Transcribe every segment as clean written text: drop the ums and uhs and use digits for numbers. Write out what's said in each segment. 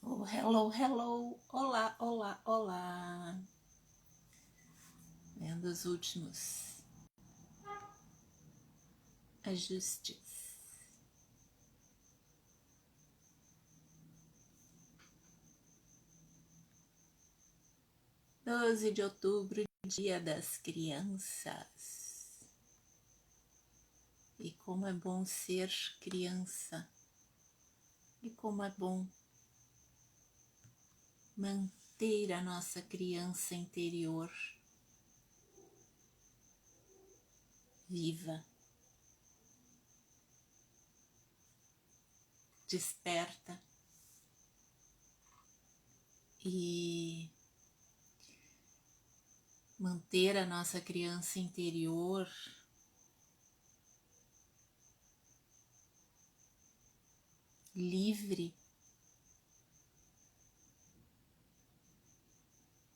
Oh, hello, hello, olá, olá, olá. Vendo os últimos ajustes. 12 de outubro, Dia das Crianças. E como é bom ser criança. E como é bom manter a nossa criança interior viva, desperta e manter a nossa criança interior livre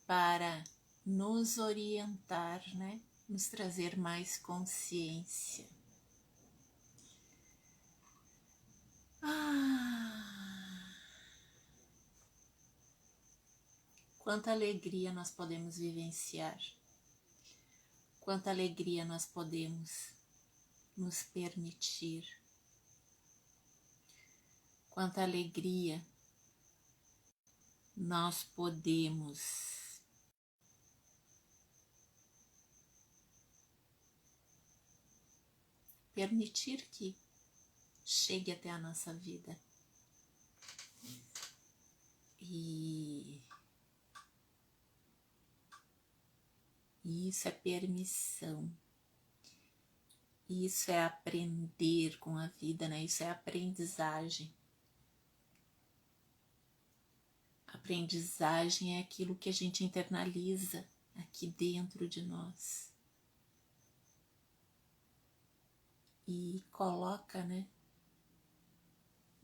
para nos orientar, né? Nos trazer mais consciência. Quanta alegria nós podemos vivenciar, quanta alegria nós podemos nos permitir, quanta alegria nós podemos permitir que chegue até a nossa vida. E isso é permissão. Isso é aprender com a vida, né? Isso é aprendizagem. Aprendizagem é aquilo que a gente internaliza aqui dentro de nós e coloca, né,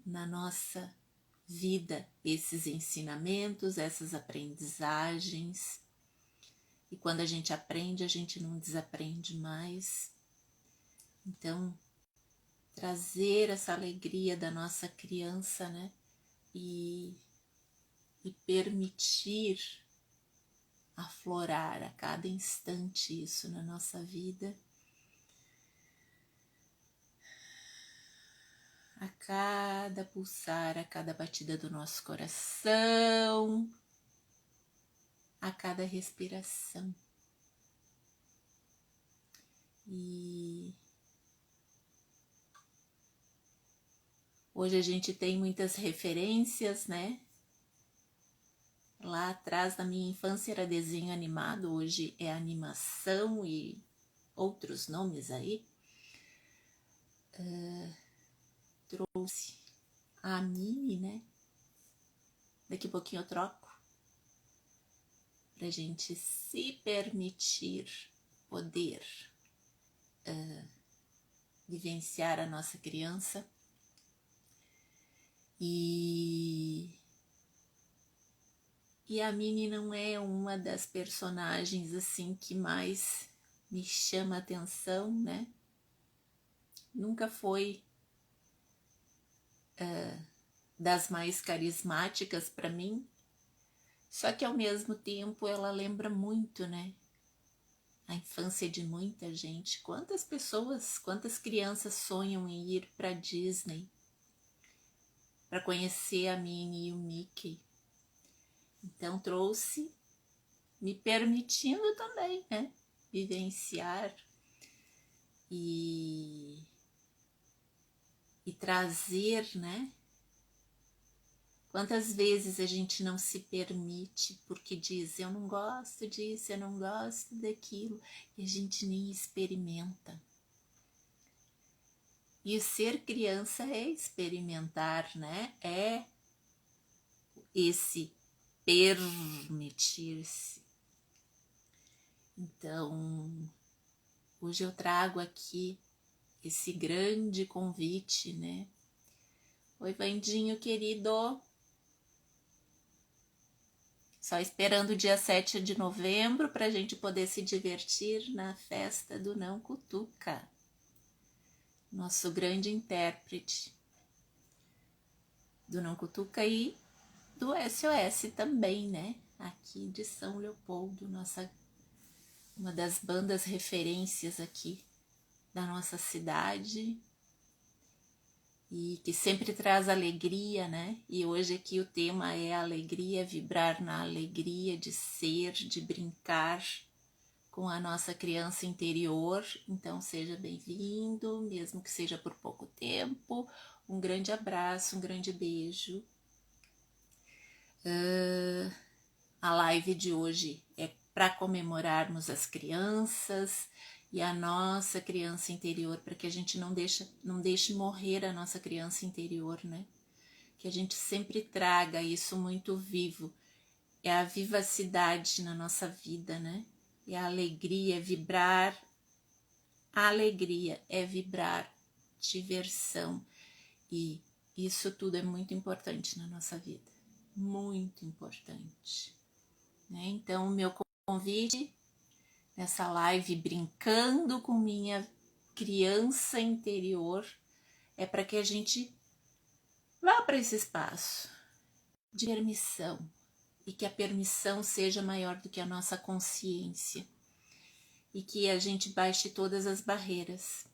na nossa vida esses ensinamentos, essas aprendizagens. E quando a gente aprende, a gente não desaprende mais. Então, trazer essa alegria da nossa criança, né, e permitir aflorar a cada instante isso na nossa vida, a cada pulsar, a cada batida do nosso coração, a cada respiração. E hoje a gente tem muitas referências, né? Lá atrás, na minha infância, era desenho animado, hoje é animação e outros nomes aí. Trouxe a Mini, né? Daqui a pouquinho eu troco, pra gente se permitir poder vivenciar a nossa criança. E a Mini não é uma das personagens assim que mais me chama a atenção, né? Nunca foi das mais carismáticas para mim, só que ao mesmo tempo ela lembra muito, né? A infância de muita gente. Quantas pessoas, quantas crianças sonham em ir para Disney para conhecer a Minnie e o Mickey? Então trouxe, me permitindo também, né? Vivenciar e trazer, né? Quantas vezes a gente não se permite porque diz, eu não gosto disso, eu não gosto daquilo, e a gente nem experimenta. E o ser criança é experimentar, né? É esse permitir-se. Então, hoje eu trago aqui esse grande convite, né? Oi, Vandinho querido. Só esperando o dia 7 de novembro para a gente poder se divertir na festa do Não Cutuca. Nosso grande intérprete do Não Cutuca e do SOS também, né? Aqui de São Leopoldo, uma das bandas referências aqui da nossa cidade e que sempre traz alegria, né? E hoje aqui o tema é alegria, vibrar na alegria de ser, de brincar com a nossa criança interior. Então seja bem-vindo, mesmo que seja por pouco tempo. Um grande abraço, um grande beijo. A live de hoje é para comemorarmos as crianças e a nossa criança interior, para que a gente não deixe morrer a nossa criança interior, né? Que a gente sempre traga isso muito vivo. É a vivacidade na nossa vida, né? É a alegria, é vibrar. A alegria é vibrar, diversão. E isso tudo é muito importante na nossa vida. Muito importante. Né? Então, o meu convite nessa live brincando com minha criança interior é para que a gente vá para esse espaço de permissão e que a permissão seja maior do que a nossa consciência e que a gente baixe todas as barreiras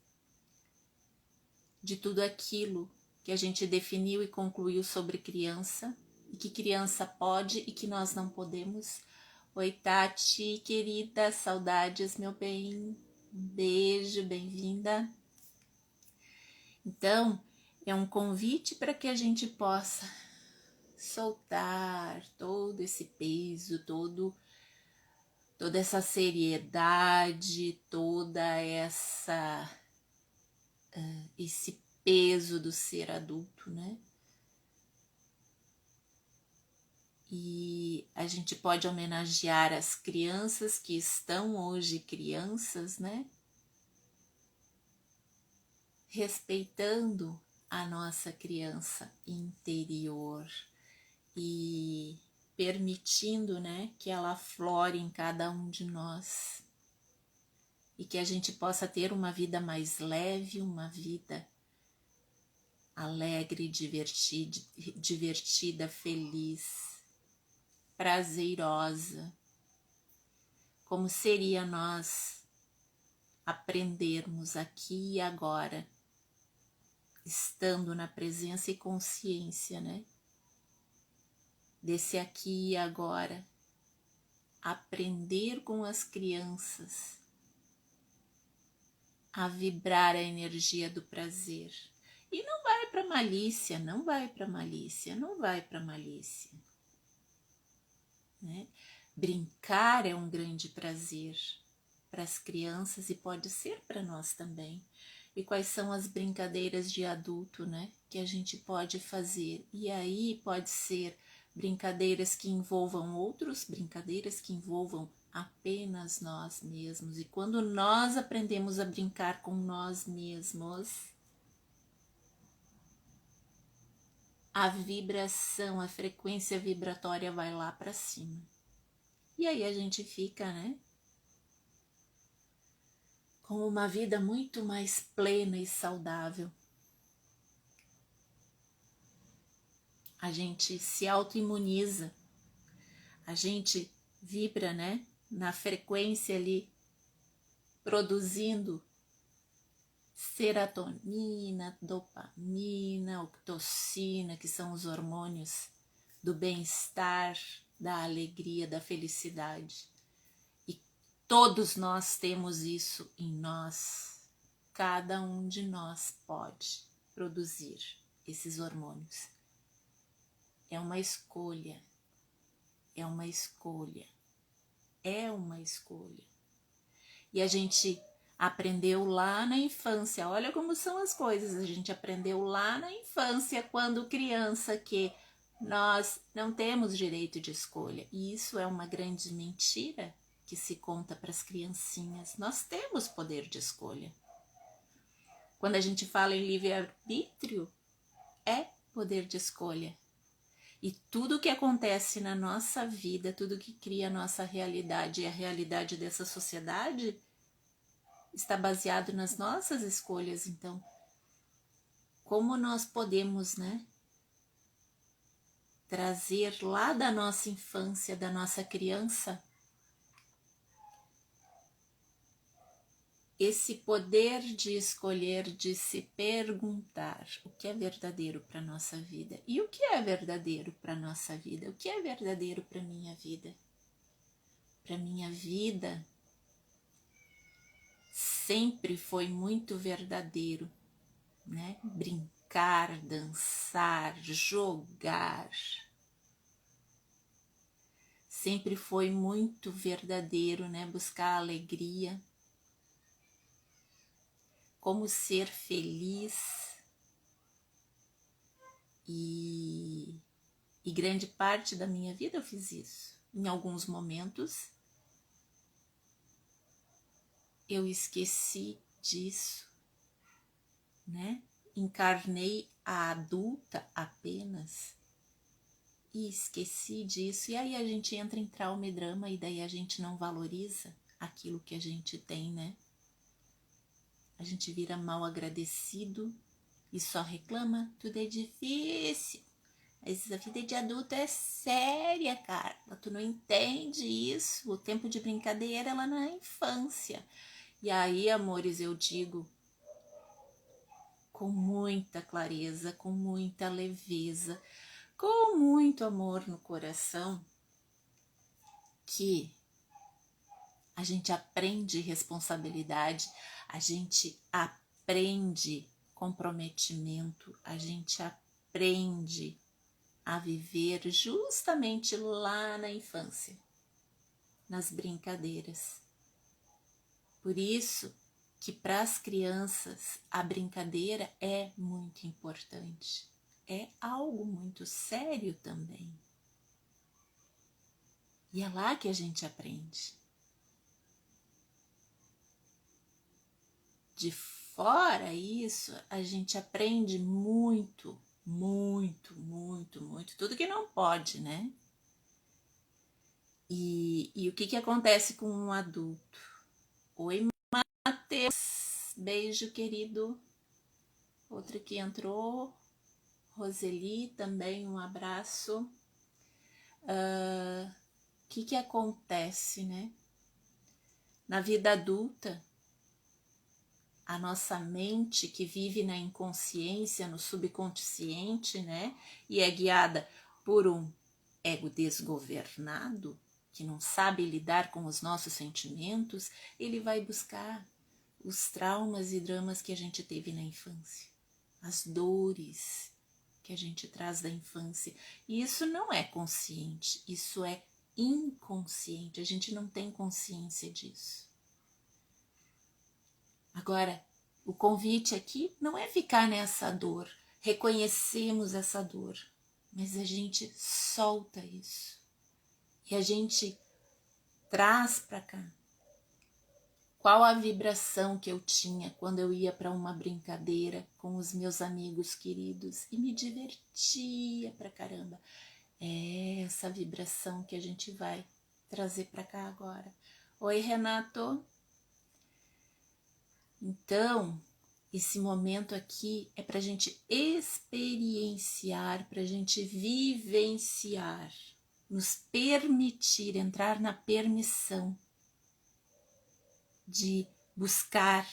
de tudo aquilo que a gente definiu e concluiu sobre criança e que criança pode e que nós não podemos. Oi, Tati, querida, saudades, meu bem. Um beijo, bem-vinda. Então, é um convite para que a gente possa soltar todo esse peso, toda essa seriedade, esse peso do ser adulto, né? E a gente pode homenagear as crianças que estão hoje crianças, né? Respeitando a nossa criança interior e permitindo, né, que ela aflore em cada um de nós e que a gente possa ter uma vida mais leve, uma vida alegre, divertida, feliz, prazerosa. Como seria nós aprendermos aqui e agora, estando na presença e consciência, né? Desse aqui e agora, aprender com as crianças a vibrar a energia do prazer. E não vai para malícia, não vai para malícia, não vai para malícia. Né? Brincar é um grande prazer para as crianças e pode ser para nós também. E quais são as brincadeiras de adulto, né, que a gente pode fazer? E aí pode ser brincadeiras que envolvam outros, brincadeiras que envolvam apenas nós mesmos. E quando nós aprendemos a brincar com nós mesmos, a vibração, a frequência vibratória vai lá para cima. E aí a gente fica, né, com uma vida muito mais plena e saudável. A gente se autoimuniza, a gente vibra, né, na frequência ali, produzindo serotonina, dopamina, ocitocina, que são os hormônios do bem-estar, da alegria, da felicidade. E todos nós temos isso em nós. Cada um de nós pode produzir esses hormônios. É uma escolha, é uma escolha, é uma escolha. E a gente aprendeu lá na infância, olha como são as coisas, a gente aprendeu lá na infância, quando criança, que nós não temos direito de escolha. E isso é uma grande mentira que se conta para as criancinhas. Nós temos poder de escolha. Quando a gente fala em livre-arbítrio, é poder de escolha. E tudo que acontece na nossa vida, tudo que cria a nossa realidade e a realidade dessa sociedade, está baseado nas nossas escolhas. Então, como nós podemos, né, trazer lá da nossa infância, da nossa criança, esse poder de escolher, de se perguntar o que é verdadeiro para a nossa vida. E o que é verdadeiro para a nossa vida? O que é verdadeiro para a minha vida? Para a minha vida sempre foi muito verdadeiro, né? Brincar, dançar, jogar. Sempre foi muito verdadeiro, né? Buscar alegria. Como ser feliz. E grande parte da minha vida eu fiz isso. Em alguns momentos eu esqueci disso, né? Encarnei a adulta apenas e esqueci disso. E aí a gente entra em trauma e drama e daí a gente não valoriza aquilo que a gente tem, né? A gente vira mal agradecido e só reclama, tudo é difícil. Mas a vida de adulto é séria, cara. Tu não entende isso. O tempo de brincadeira é lá na infância. E aí, amores, eu digo com muita clareza, com muita leveza, com muito amor no coração, que a gente aprende responsabilidade, a gente aprende comprometimento, a gente aprende a viver justamente lá na infância, nas brincadeiras. Por isso que para as crianças a brincadeira é muito importante, é algo muito sério também. E é lá que a gente aprende. De fora isso, a gente aprende muito, tudo que não pode, né? E o que acontece com um adulto? Oi, Matheus, beijo, querido. Outro que entrou, Roseli, também um abraço. O que acontece, né? Na vida adulta, a nossa mente que vive na inconsciência, no subconsciente, né? E é guiada por um ego desgovernado, que não sabe lidar com os nossos sentimentos, ele vai buscar os traumas e dramas que a gente teve na infância, as dores que a gente traz da infância. E isso não é consciente, isso é inconsciente, a gente não tem consciência disso. Agora, o convite aqui não é ficar nessa dor, reconhecemos essa dor, mas a gente solta isso e a gente traz para cá. Qual a vibração que eu tinha quando eu ia para uma brincadeira com os meus amigos queridos e me divertia pra caramba? É essa vibração que a gente vai trazer para cá agora. Oi, Renato. Então, esse momento aqui é para a gente experienciar, para a gente vivenciar, nos permitir entrar na permissão de buscar,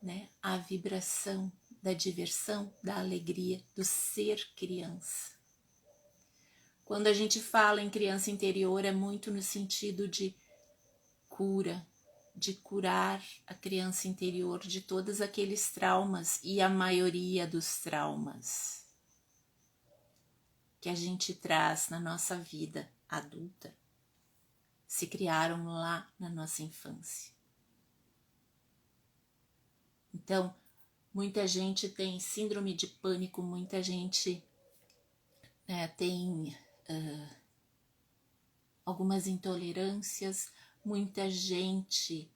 né, a vibração da diversão, da alegria, do ser criança. Quando a gente fala em criança interior, é muito no sentido de cura, de curar a criança interior de todos aqueles traumas e a maioria dos traumas que a gente traz na nossa vida adulta se criaram lá na nossa infância. Então, muita gente tem síndrome de pânico, muita gente tem algumas intolerâncias, muita gente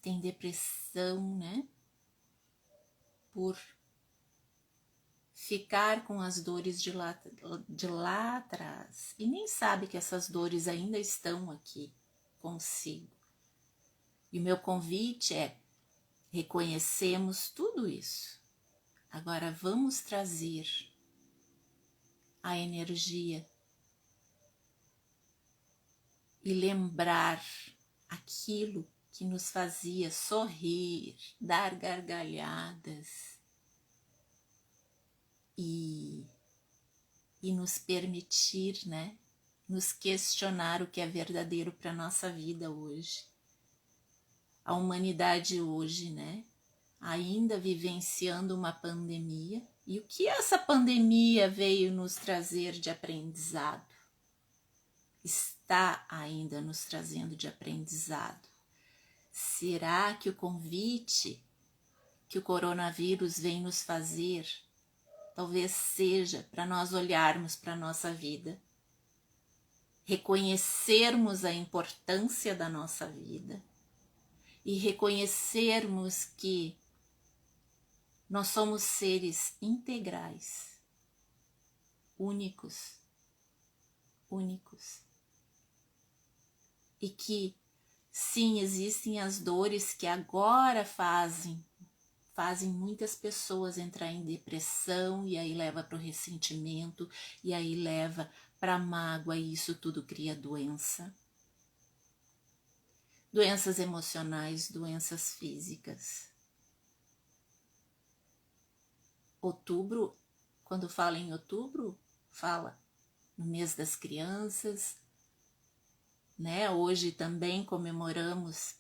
tem depressão, né? Por ficar com as dores de lá atrás e nem sabe que essas dores ainda estão aqui consigo. E o meu convite é: reconhecemos tudo isso. Agora vamos trazer a energia e lembrar aquilo que nos fazia sorrir, dar gargalhadas e nos permitir, né, nos questionar o que é verdadeiro para a nossa vida hoje. A humanidade hoje, né, ainda vivenciando uma pandemia, e o que essa pandemia veio nos trazer de aprendizado? Está ainda nos trazendo de aprendizado. Será que o convite que o coronavírus vem nos fazer talvez seja para nós olharmos para a nossa vida, reconhecermos a importância da nossa vida e reconhecermos que nós somos seres integrais, únicos, e que sim, existem as dores que agora fazem muitas pessoas entrar em depressão, e aí leva para o ressentimento, e aí leva para a mágoa, e isso tudo cria doença. Doenças emocionais, doenças físicas. Outubro, quando fala em outubro, fala no mês das crianças, né? Hoje também comemoramos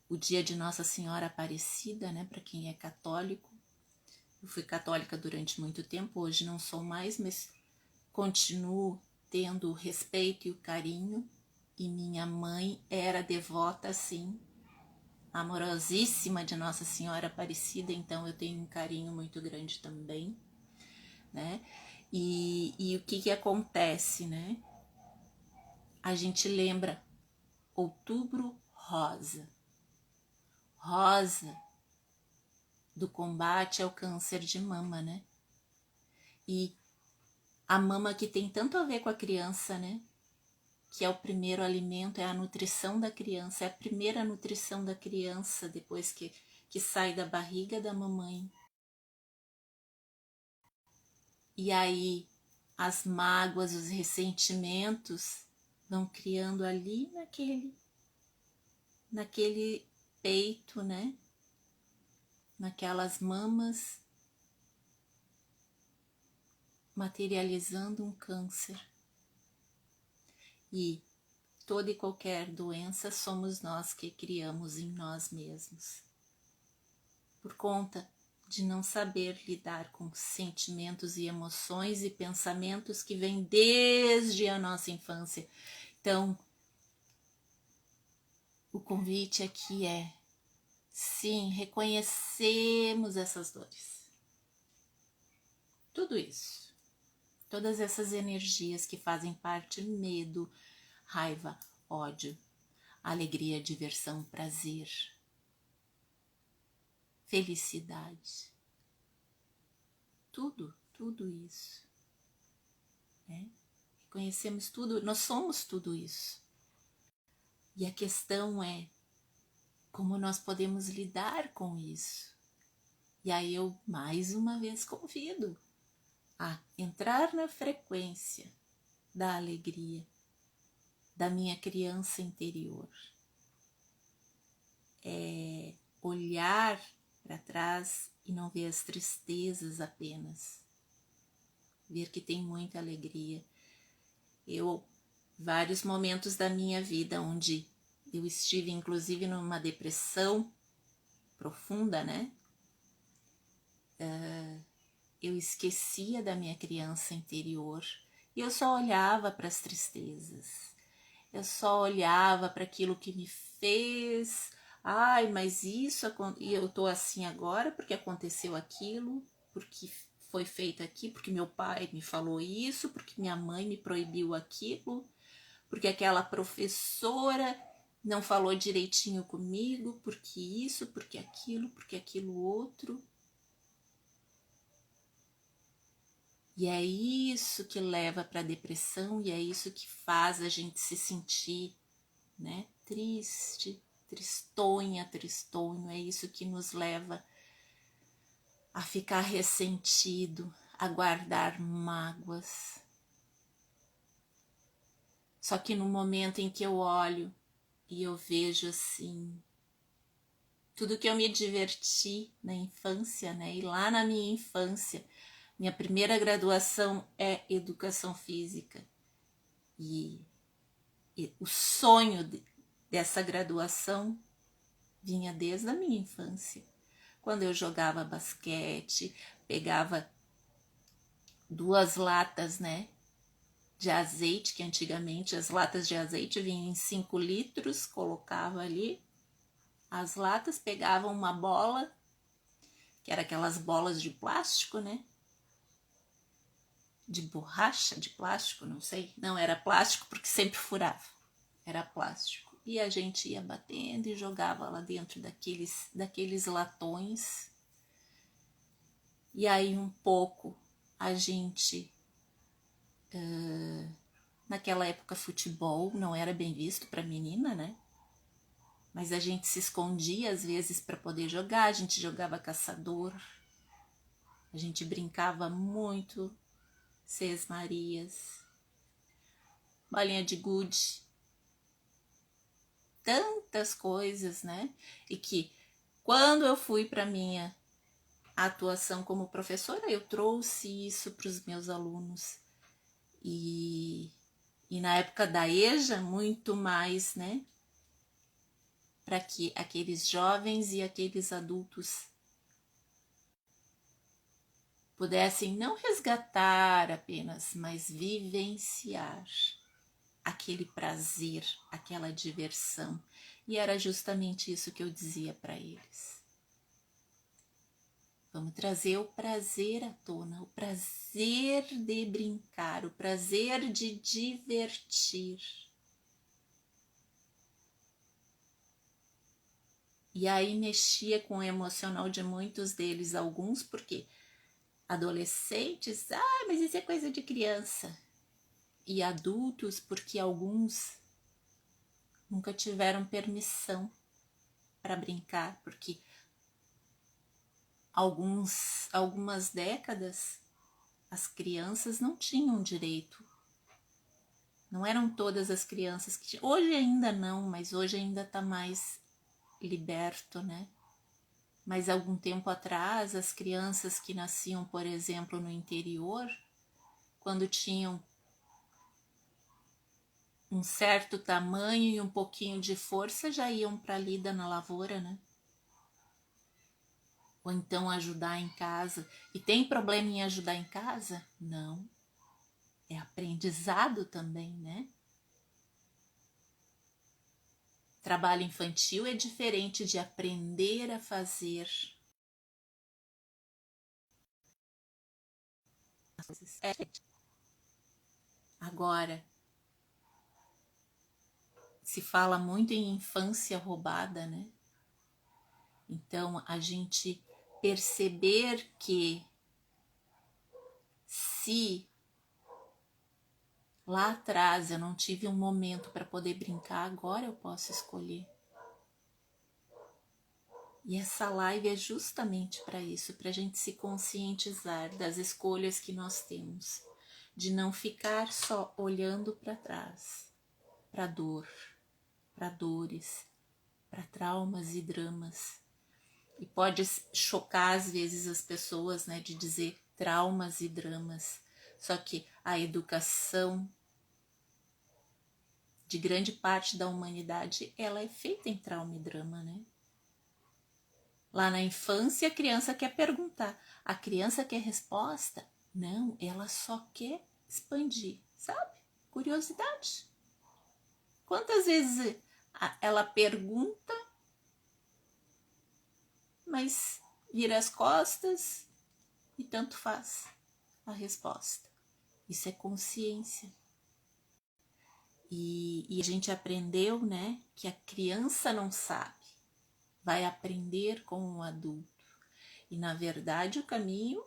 o dia de Nossa Senhora Aparecida, né? Para quem é católico. Eu fui católica durante muito tempo, hoje não sou mais, mas continuo tendo o respeito e o carinho. E minha mãe era devota, sim, amorosíssima de Nossa Senhora Aparecida, então eu tenho um carinho muito grande também, né? E o que acontece, né? A gente lembra Outubro Rosa. Rosa do combate ao câncer de mama, né? E a mama que tem tanto a ver com a criança, né? Que é o primeiro alimento, é a nutrição da criança, é a primeira nutrição da criança depois que sai da barriga da mamãe. E aí as mágoas, os ressentimentos vão criando ali naquele peito, né? Naquelas mamas, materializando um câncer. E toda e qualquer doença somos nós que criamos em nós mesmos. Por conta de não saber lidar com sentimentos e emoções e pensamentos que vêm desde a nossa infância. Então, o convite aqui é, sim, reconhecemos essas dores. Tudo isso. Todas essas energias que fazem parte, medo, raiva, ódio, alegria, diversão, prazer, felicidade. Tudo isso. Né? Reconhecemos tudo, nós somos tudo isso. E a questão é como nós podemos lidar com isso. E aí eu mais uma vez convido a entrar na frequência da alegria, da minha criança interior. É olhar para trás e não ver as tristezas apenas. Ver que tem muita alegria. Vários momentos da minha vida onde eu estive inclusive numa depressão profunda, né? Eu esquecia da minha criança interior e eu só olhava para as tristezas. Eu só olhava para aquilo que me fez. Ai, mas isso, e eu tô assim agora porque aconteceu aquilo, porque foi feito aqui, porque meu pai me falou isso, porque minha mãe me proibiu aquilo, porque aquela professora não falou direitinho comigo, porque isso, porque aquilo outro. E é isso que leva para a depressão e é isso que faz a gente se sentir, né, triste, tristonho, é isso que nos leva a ficar ressentido, a guardar mágoas. Só que no momento em que eu olho e eu vejo assim, tudo que eu me diverti na infância, né? E lá na minha infância, minha primeira graduação é educação física. E o sonho dessa graduação vinha desde a minha infância. Quando eu jogava basquete, pegava 2 latas, né, de azeite, que antigamente as latas de azeite vinham em 5 litros, colocava ali as latas, pegava uma bola, que era aquelas bolas de plástico, né, de borracha, de plástico, não sei, não era plástico porque sempre furava, era plástico. E a gente ia batendo e jogava lá dentro daqueles latões. E aí um pouco a gente, naquela época futebol não era bem visto para menina, né? Mas a gente se escondia às vezes para poder jogar, a gente jogava caçador, a gente brincava muito, Seis Marias, bolinha de gude, tantas coisas, né? E que quando eu fui para minha atuação como professora, eu trouxe isso para os meus alunos. E na época da EJA, muito mais, né? Para que aqueles jovens e aqueles adultos pudessem não resgatar apenas, mas vivenciar aquele prazer, aquela diversão. E era justamente isso que eu dizia para eles. Vamos trazer o prazer à tona, o prazer de brincar, o prazer de divertir. E aí mexia com o emocional de muitos deles, alguns porque adolescentes, mas isso é coisa de criança. E adultos porque alguns nunca tiveram permissão para brincar, porque algumas décadas as crianças não tinham direito. Não eram todas as crianças que tinham. Hoje ainda não, mas hoje ainda está mais liberto, né? Mas algum tempo atrás, as crianças que nasciam, por exemplo, no interior, quando tinham um certo tamanho e um pouquinho de força, já iam para a lida na lavoura, né? Ou então ajudar em casa. E tem problema em ajudar em casa? Não. É aprendizado também, né? Trabalho infantil é diferente de aprender a fazer. Agora, se fala muito em infância roubada, né? Então, a gente perceber que se lá atrás eu não tive um momento para poder brincar, agora eu posso escolher. E essa live é justamente para isso, para a gente se conscientizar das escolhas que nós temos, de não ficar só olhando para trás, para dor, para dores, para traumas e dramas. E pode chocar às vezes as pessoas, né, de dizer traumas e dramas. Só que a educação de grande parte da humanidade, ela é feita em trauma e drama, né? Lá na infância, a criança quer perguntar, a criança quer resposta? Não, ela só quer expandir, sabe? Curiosidade. Quantas vezes ela pergunta, mas vira as costas e tanto faz a resposta. Isso é consciência. E a gente aprendeu, né, que a criança não sabe, vai aprender com o adulto. E na verdade o caminho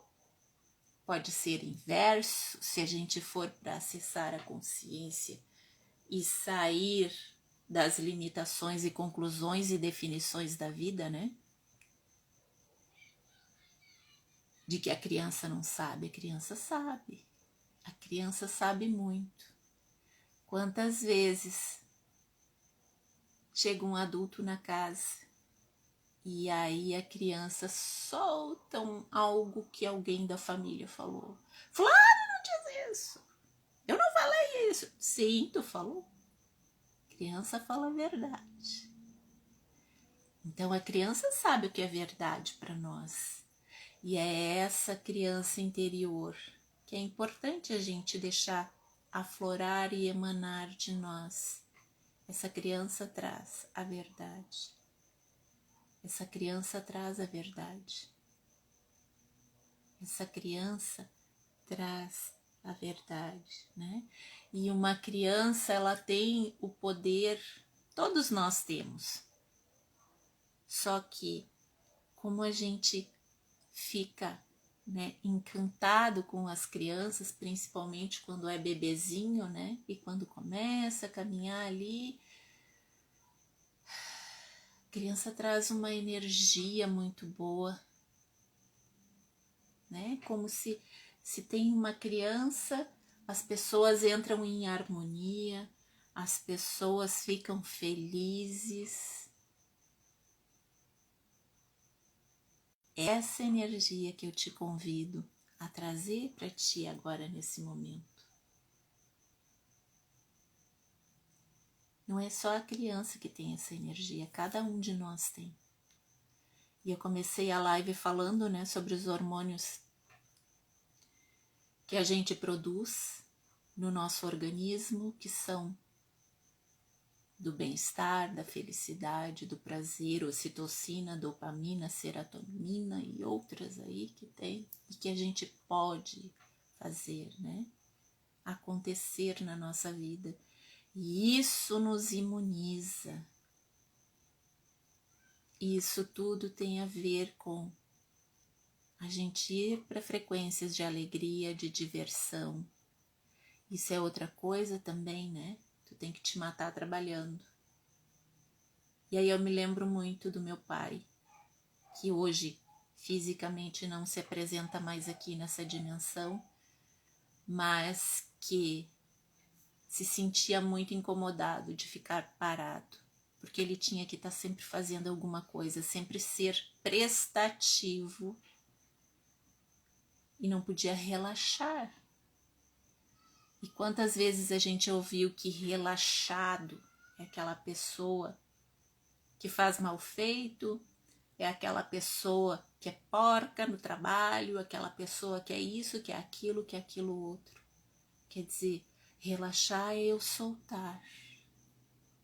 pode ser inverso, se a gente for para acessar a consciência e sair das limitações e conclusões e definições da vida, né? De que a criança não sabe, a criança sabe muito. Quantas vezes chega um adulto na casa e aí a criança solta algo que alguém da família falou. Fulano não diz isso. Eu não falei isso. Sim, tu falou. A criança fala a verdade. Então a criança sabe o que é verdade para nós. E é essa criança interior que é importante a gente deixar aflorar e emanar de nós. Essa criança traz a verdade. Essa criança traz a verdade. Essa criança traz a verdade, né? E uma criança, ela tem o poder, todos nós temos. Só que, como a gente fica, né, encantado com as crianças, principalmente quando é bebezinho, né? E quando começa a caminhar ali, a criança traz uma energia muito boa, né? Como se tem uma criança, as pessoas entram em harmonia, as pessoas ficam felizes. Essa energia que eu te convido a trazer para ti agora nesse momento. Não é só a criança que tem essa energia, cada um de nós tem. E eu comecei a live falando, né, sobre os hormônios que a gente produz no nosso organismo, que são do bem-estar, da felicidade, do prazer, ocitocina, dopamina, serotonina e outras aí que tem e que a gente pode fazer, né, acontecer na nossa vida. E isso nos imuniza. Isso tudo tem a ver com a gente ir para frequências de alegria, de diversão. Isso é outra coisa também, né? Tu tem que te matar trabalhando. E aí eu me lembro muito do meu pai, que hoje fisicamente não se apresenta mais aqui nessa dimensão, mas que se sentia muito incomodado de ficar parado, porque ele tinha que estar sempre fazendo alguma coisa, sempre ser prestativo e não podia relaxar. E quantas vezes a gente ouviu que relaxado é aquela pessoa que faz mal feito, é aquela pessoa que é porca no trabalho, aquela pessoa que é isso, que é aquilo outro. Quer dizer, relaxar é eu soltar,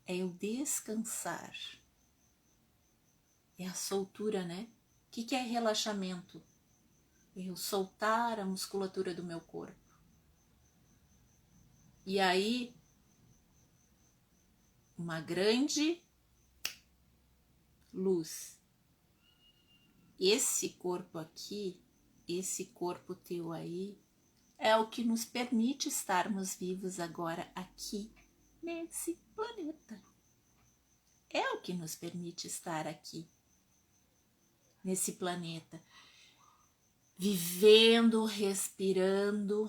é eu descansar. É a soltura, né? O que é relaxamento? É eu soltar a musculatura do meu corpo. E aí, uma grande luz. Esse corpo aqui, esse corpo teu aí, é o que nos permite estarmos vivos agora aqui, nesse planeta. É o que nos permite estar aqui, nesse planeta, vivendo, respirando,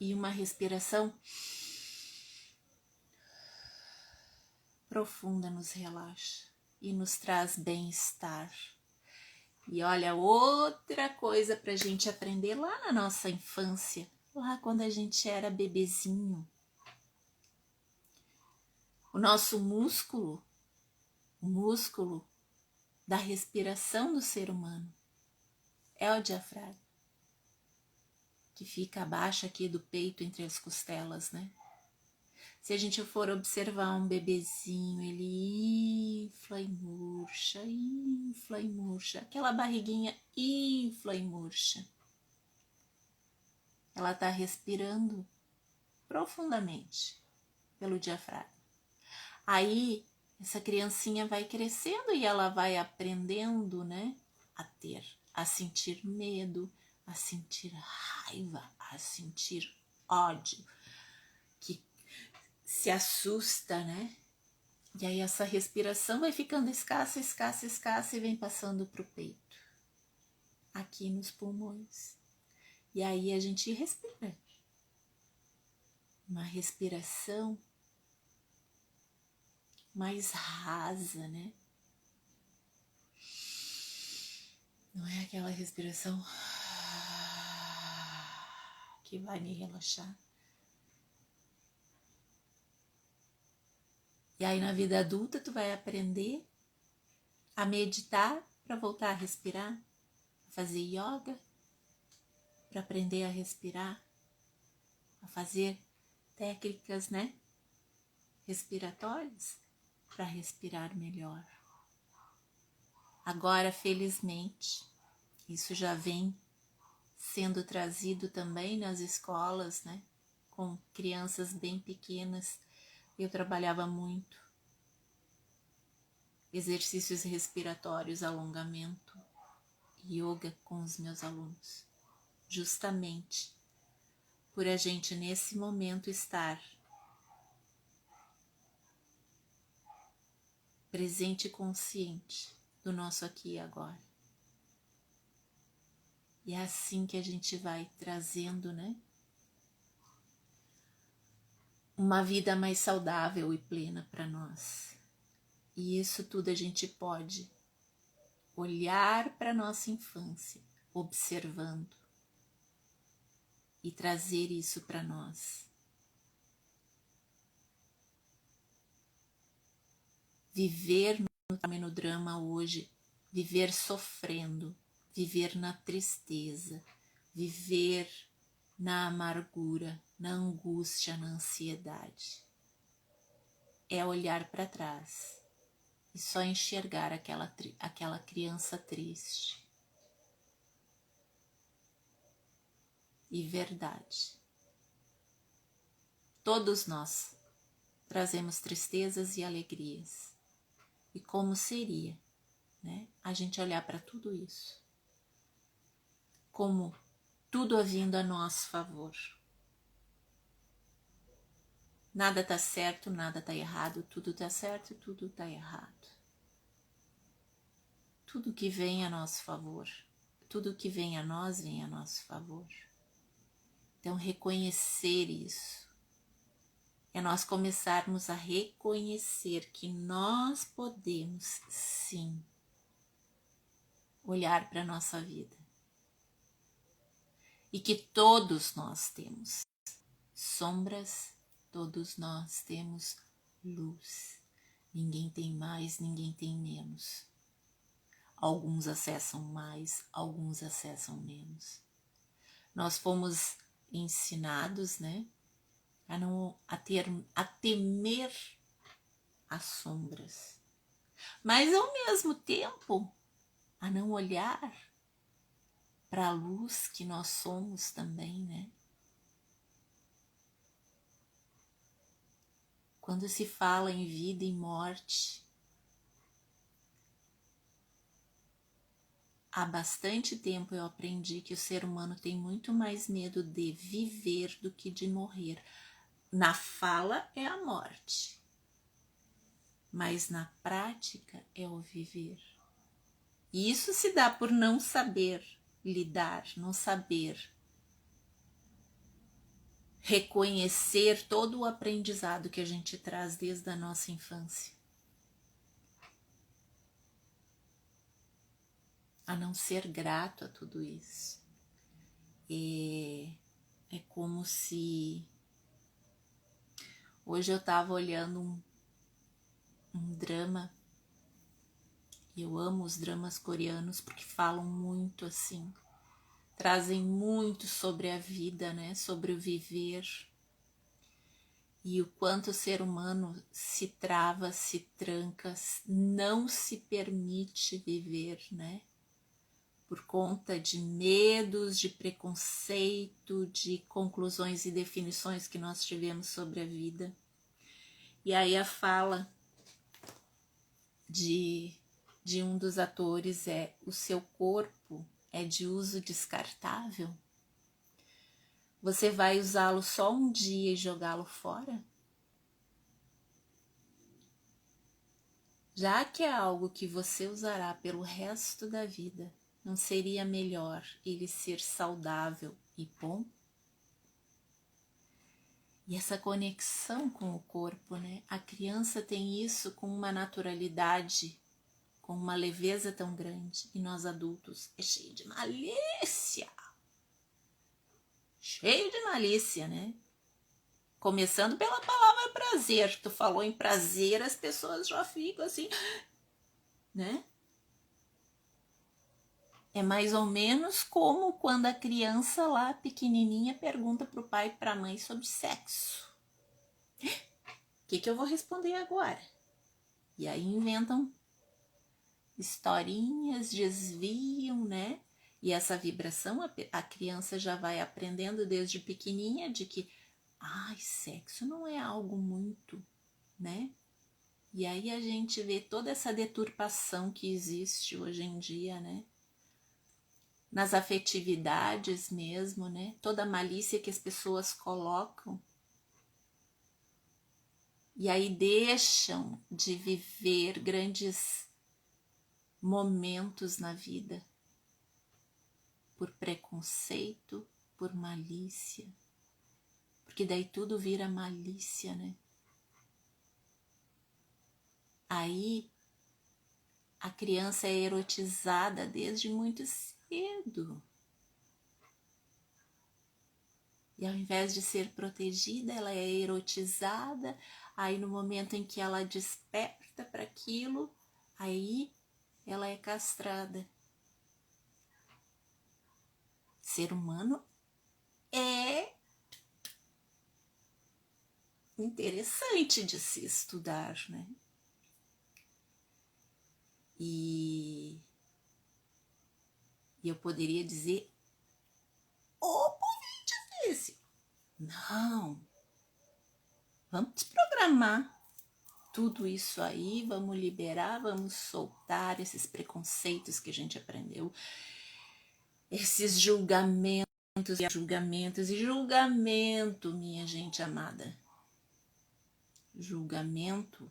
e uma respiração profunda nos relaxa e nos traz bem-estar. E olha, outra coisa para a gente aprender lá na nossa infância, lá quando a gente era bebezinho. O nosso músculo, o músculo da respiração do ser humano é o diafragma, que fica abaixo aqui do peito, entre as costelas, né? Se a gente for observar um bebezinho, ele infla e murcha, aquela barriguinha infla e murcha. Ela está respirando profundamente pelo diafragma. Aí, essa criancinha vai crescendo e ela vai aprendendo, né, a sentir medo, a sentir raiva, a sentir ódio, que se assusta, né? E aí essa respiração vai ficando escassa e vem passando para o peito, aqui nos pulmões. E aí a gente respira. uma respiração mais rasa, né? Não é aquela respiração que vai me relaxar. E aí na vida adulta tu vai aprender a meditar para voltar a respirar, a fazer yoga para aprender a respirar, a fazer técnicas, né, respiratórias para respirar melhor. Agora, felizmente, isso já vem sendo trazido também nas escolas, né, com crianças bem pequenas. Eu trabalhava muito exercícios respiratórios, alongamento, yoga com os meus alunos, justamente por a gente nesse momento estar presente e consciente do nosso aqui e agora. E é assim que a gente vai trazendo, né, uma vida mais saudável e plena para nós. E isso tudo a gente pode olhar para a nossa infância, observando e trazer isso para nós. Viver no drama hoje, viver sofrendo, viver na tristeza, viver na amargura, na angústia, na ansiedade. É olhar para trás e só enxergar aquela criança triste. E verdade. Todos nós trazemos tristezas e alegrias. E como seria, né, a gente olhar para tudo isso como tudo vindo a nosso favor. Nada está certo, nada está errado, tudo está certo e tudo está errado. Tudo que vem a nosso favor, tudo que vem a nós vem a nosso favor. Então reconhecer isso é nós começarmos a reconhecer que nós podemos sim olhar para a nossa vida. E que todos nós temos sombras, todos nós temos luz. Ninguém tem mais, ninguém tem menos. Alguns acessam mais, alguns acessam menos. Nós fomos ensinados, né, a temer as sombras, mas ao mesmo tempo a não olhar para a luz que nós somos também, né? Quando se fala em vida e morte, há bastante tempo eu aprendi que o ser humano tem muito mais medo de viver do que de morrer. Na fala é a morte, mas na prática é o viver. E isso se dá por não saber lidar, não saber reconhecer todo o aprendizado que a gente traz desde a nossa infância. A não ser grato a tudo isso. É como se... Hoje eu estava olhando um drama. Eu amo os dramas coreanos porque falam muito assim. Trazem muito sobre a vida, né? Sobre o viver. E o quanto o ser humano se trava, se tranca, não se permite viver, né? Por conta de medos, de preconceito, de conclusões e definições que nós tivemos sobre a vida. E aí a fala de um dos atores é: o seu corpo é de uso descartável? Você vai usá-lo só um dia e jogá-lo fora? Já que é algo que você usará pelo resto da vida, não seria melhor ele ser saudável e bom? E essa conexão com o corpo, né? A criança tem isso com uma naturalidade, com uma leveza tão grande. E nós adultos é cheio de malícia. Cheio de malícia, né? Começando pela palavra prazer. Tu falou em prazer, as pessoas já ficam assim, né? É mais ou menos como quando a criança lá pequenininha pergunta pro pai e pra mãe sobre sexo. O que eu vou responder agora? E aí inventam historinhas, desviam, né? E essa vibração a criança já vai aprendendo desde pequenininha de que, ai, sexo não é algo muito, né? E aí a gente vê toda essa deturpação que existe hoje em dia, né? Nas afetividades mesmo, né? Toda a malícia que as pessoas colocam. E aí deixam de viver grandes momentos na vida por preconceito, por malícia. Porque daí tudo vira malícia, né? Aí a criança é erotizada desde muito cedo. E ao invés de ser protegida, ela é erotizada. Aí no momento em que ela desperta para aquilo, aí ela é castrada. Ser humano é interessante de se estudar, né? E eu poderia dizer, difícil. Não. Vamos desprogramar tudo isso aí, vamos liberar, vamos soltar esses preconceitos que a gente aprendeu, esses julgamentos e julgamento, minha gente amada. Julgamento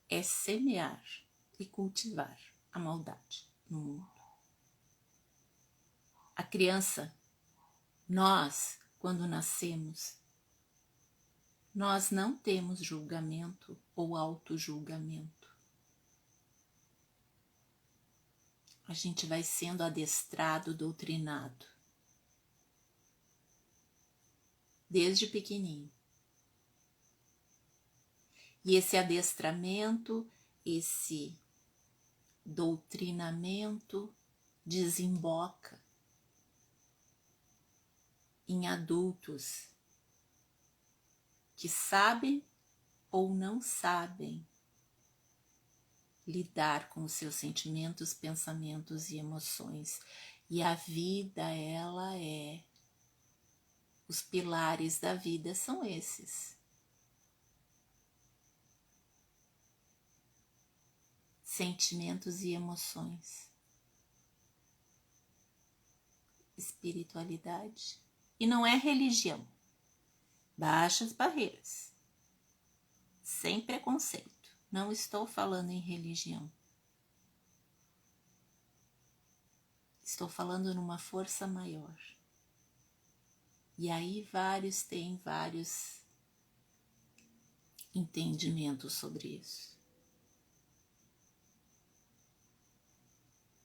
é semear e cultivar a maldade no mundo. A criança, nós, quando nascemos, nós não temos julgamento ou auto-julgamento. A gente vai sendo adestrado, doutrinado. Desde pequenininho. E esse adestramento, esse doutrinamento desemboca em adultos que sabem ou não sabem lidar com os seus sentimentos, pensamentos e emoções. E a vida, ela é... Os pilares da vida são esses. Sentimentos e emoções. Espiritualidade. E não é religião. Baixas barreiras. Sem preconceito. Não estou falando em religião. Estou falando numa força maior. E aí vários têm vários entendimentos sobre isso.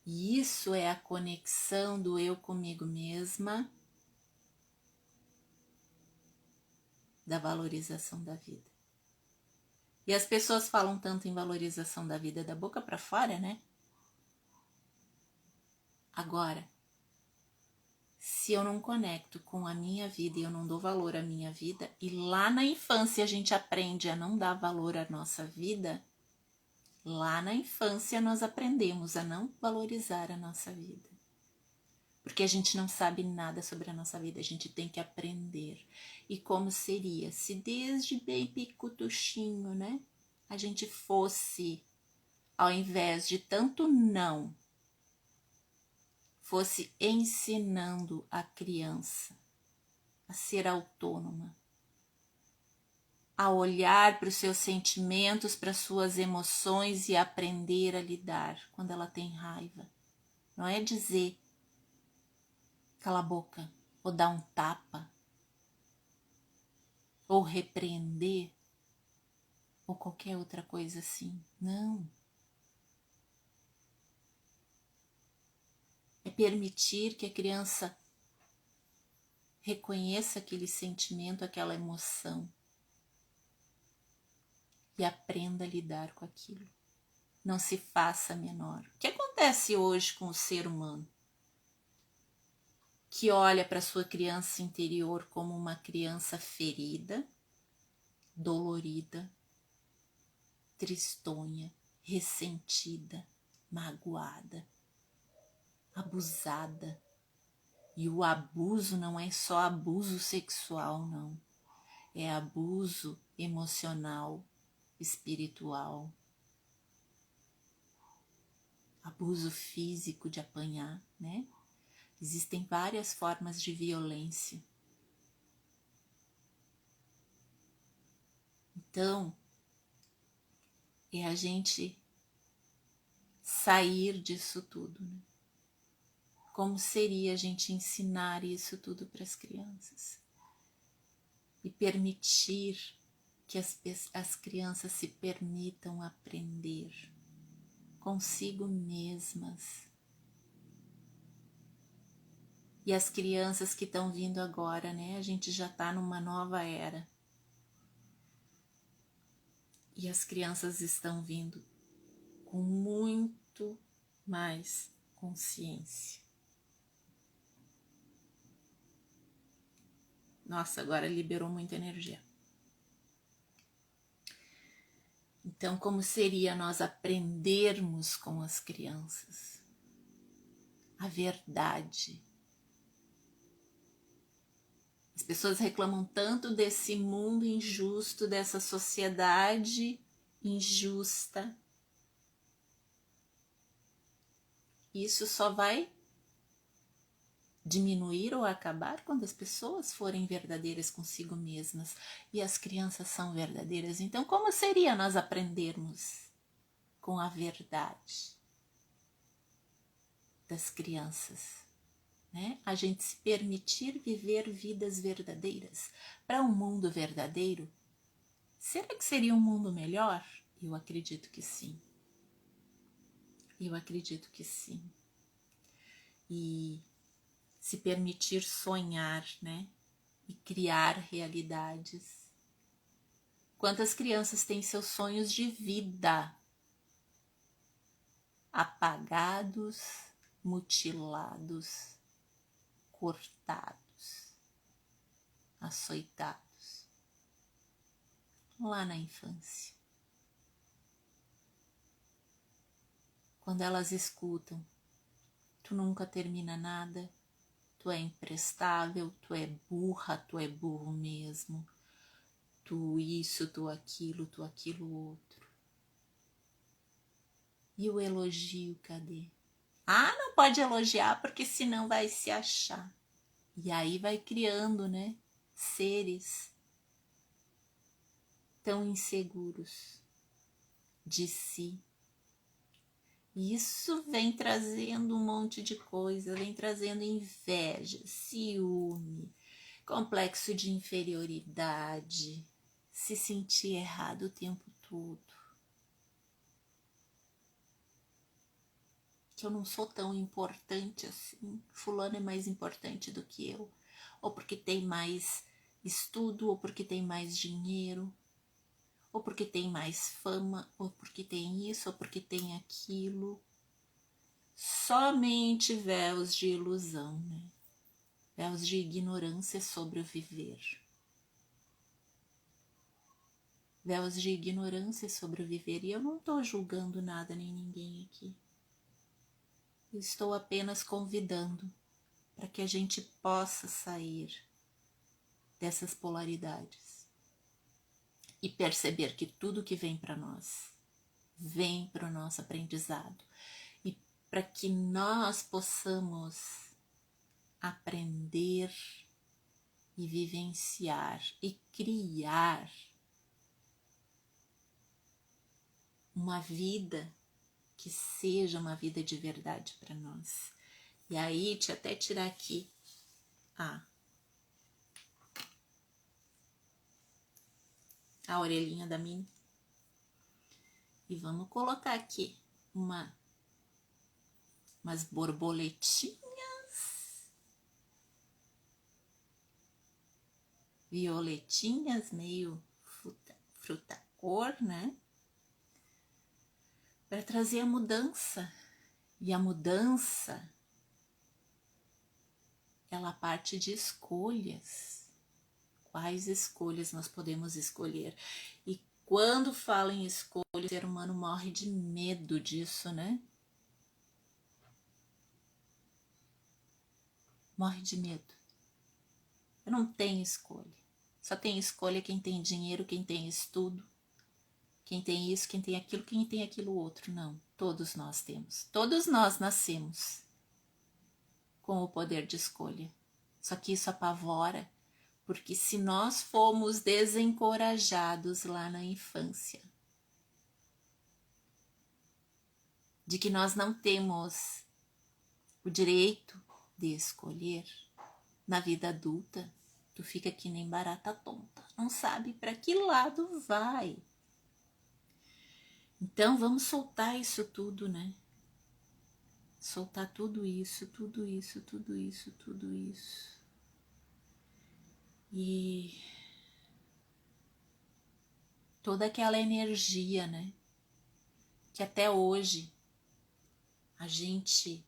E isso é a conexão do eu comigo mesma, da valorização da vida. E as pessoas falam tanto em valorização da vida da boca para fora, né? Agora, se eu não conecto com a minha vida e eu não dou valor à minha vida, e lá na infância a gente aprende a não dar valor à nossa vida, lá na infância nós aprendemos a não valorizar a nossa vida. Porque a gente não sabe nada sobre a nossa vida, a gente tem que aprender. E como seria se desde bem picutuchinho, né? A gente fosse, ao invés de tanto não, fosse ensinando a criança a ser autônoma, a olhar para os seus sentimentos, para as suas emoções e aprender a lidar quando ela tem raiva. Não é dizer cala a boca ou dar um tapa, ou repreender, ou qualquer outra coisa assim. Não. É permitir que a criança reconheça aquele sentimento, aquela emoção e aprenda a lidar com aquilo. Não se faça menor. O que acontece hoje com o ser humano? Que olha para sua criança interior como uma criança ferida, dolorida, tristonha, ressentida, magoada, abusada. E o abuso não é só abuso sexual, não. É abuso emocional, espiritual, abuso físico de apanhar, né? Existem várias formas de violência. Então, é a gente sair disso tudo, né? Como seria a gente ensinar isso tudo para as crianças? E permitir que as crianças se permitam aprender consigo mesmas. E as crianças que estão vindo agora, né? A gente já está numa nova era. E as crianças estão vindo com muito mais consciência. Nossa, agora liberou muita energia. Então, como seria nós aprendermos com as crianças a verdade? As pessoas reclamam tanto desse mundo injusto, dessa sociedade injusta. Isso só vai diminuir ou acabar quando as pessoas forem verdadeiras consigo mesmas. E as crianças são verdadeiras. Então, como seria nós aprendermos com a verdade das crianças? Né? A gente se permitir viver vidas verdadeiras. Para um mundo verdadeiro, será que seria um mundo melhor? Eu acredito que sim. Eu acredito que sim. E se permitir sonhar, né? E criar realidades. Quantas crianças têm seus sonhos de vida apagados, mutilados, cortados, açoitados, lá na infância. Quando elas escutam, tu nunca termina nada, tu é imprestável, tu é burra, tu é burro mesmo, tu isso, tu aquilo outro. E o elogio, cadê? Ah, não pode elogiar porque senão vai se achar. E aí vai criando, né, seres tão inseguros de si. E isso vem trazendo um monte de coisa, vem trazendo inveja, ciúme, complexo de inferioridade, se sentir errado o tempo todo. Que eu não sou tão importante assim, fulano é mais importante do que eu, ou porque tem mais estudo, ou porque tem mais dinheiro, ou porque tem mais fama, ou porque tem isso, ou porque tem aquilo. Somente véus de ilusão, né? Véus de ignorância sobre o viver. Véus de ignorância sobre o viver. E eu não estou julgando nada nem ninguém aqui. Eu estou apenas convidando para que a gente possa sair dessas polaridades e perceber que tudo que vem para nós vem para o nosso aprendizado e para que nós possamos aprender e vivenciar e criar uma vida que seja uma vida de verdade para nós. E aí, deixa eu até tirar aqui a orelhinha da Minnie. E vamos colocar aqui umas borboletinhas. Violetinhas, meio fruta-cor, né? Para trazer a mudança. E a mudança, ela parte de escolhas. Quais escolhas nós podemos escolher? E quando fala em escolha, o ser humano morre de medo disso, né? Morre de medo. Eu não tenho escolha. Só tem escolha quem tem dinheiro, quem tem estudo, quem tem isso, quem tem aquilo outro. Não, todos nós temos. Todos nós nascemos com o poder de escolha. Só que isso apavora, porque se nós fomos desencorajados lá na infância, de que nós não temos o direito de escolher, na vida adulta, tu fica que nem barata tonta, não sabe para que lado vai. Então vamos soltar isso tudo, né? Soltar tudo isso. E toda aquela energia, né? Que até hoje a gente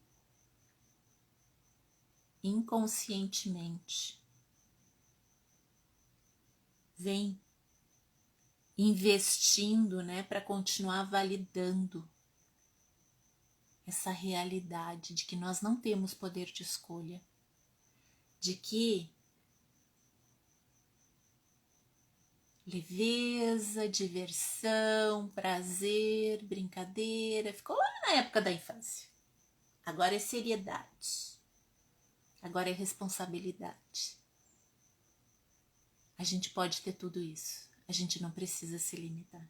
inconscientemente vem investindo, né, para continuar validando essa realidade de que nós não temos poder de escolha, de que leveza, diversão, prazer, brincadeira, ficou lá na época da infância. Agora é seriedade, agora é responsabilidade. A gente pode ter tudo isso, a gente não precisa se limitar.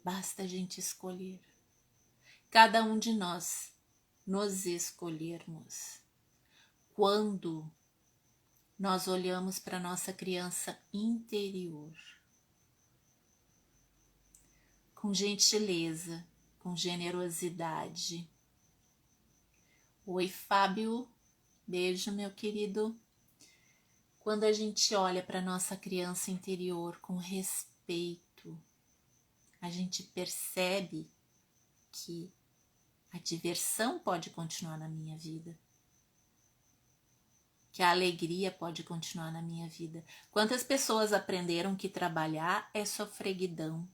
Basta a gente escolher. Cada um de nós nos escolhermos. Quando nós olhamos para nossa criança interior, com gentileza, com generosidade. Oi, Fábio, beijo, meu querido. Quando a gente olha para nossa criança interior com respeito, a gente percebe que a diversão pode continuar na minha vida, que a alegria pode continuar na minha vida. Quantas pessoas aprenderam que trabalhar é sofreguidão,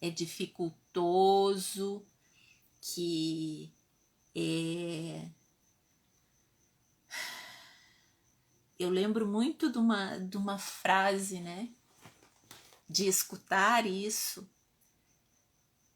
é dificultoso, que é... Eu lembro muito de uma frase, né? De escutar isso,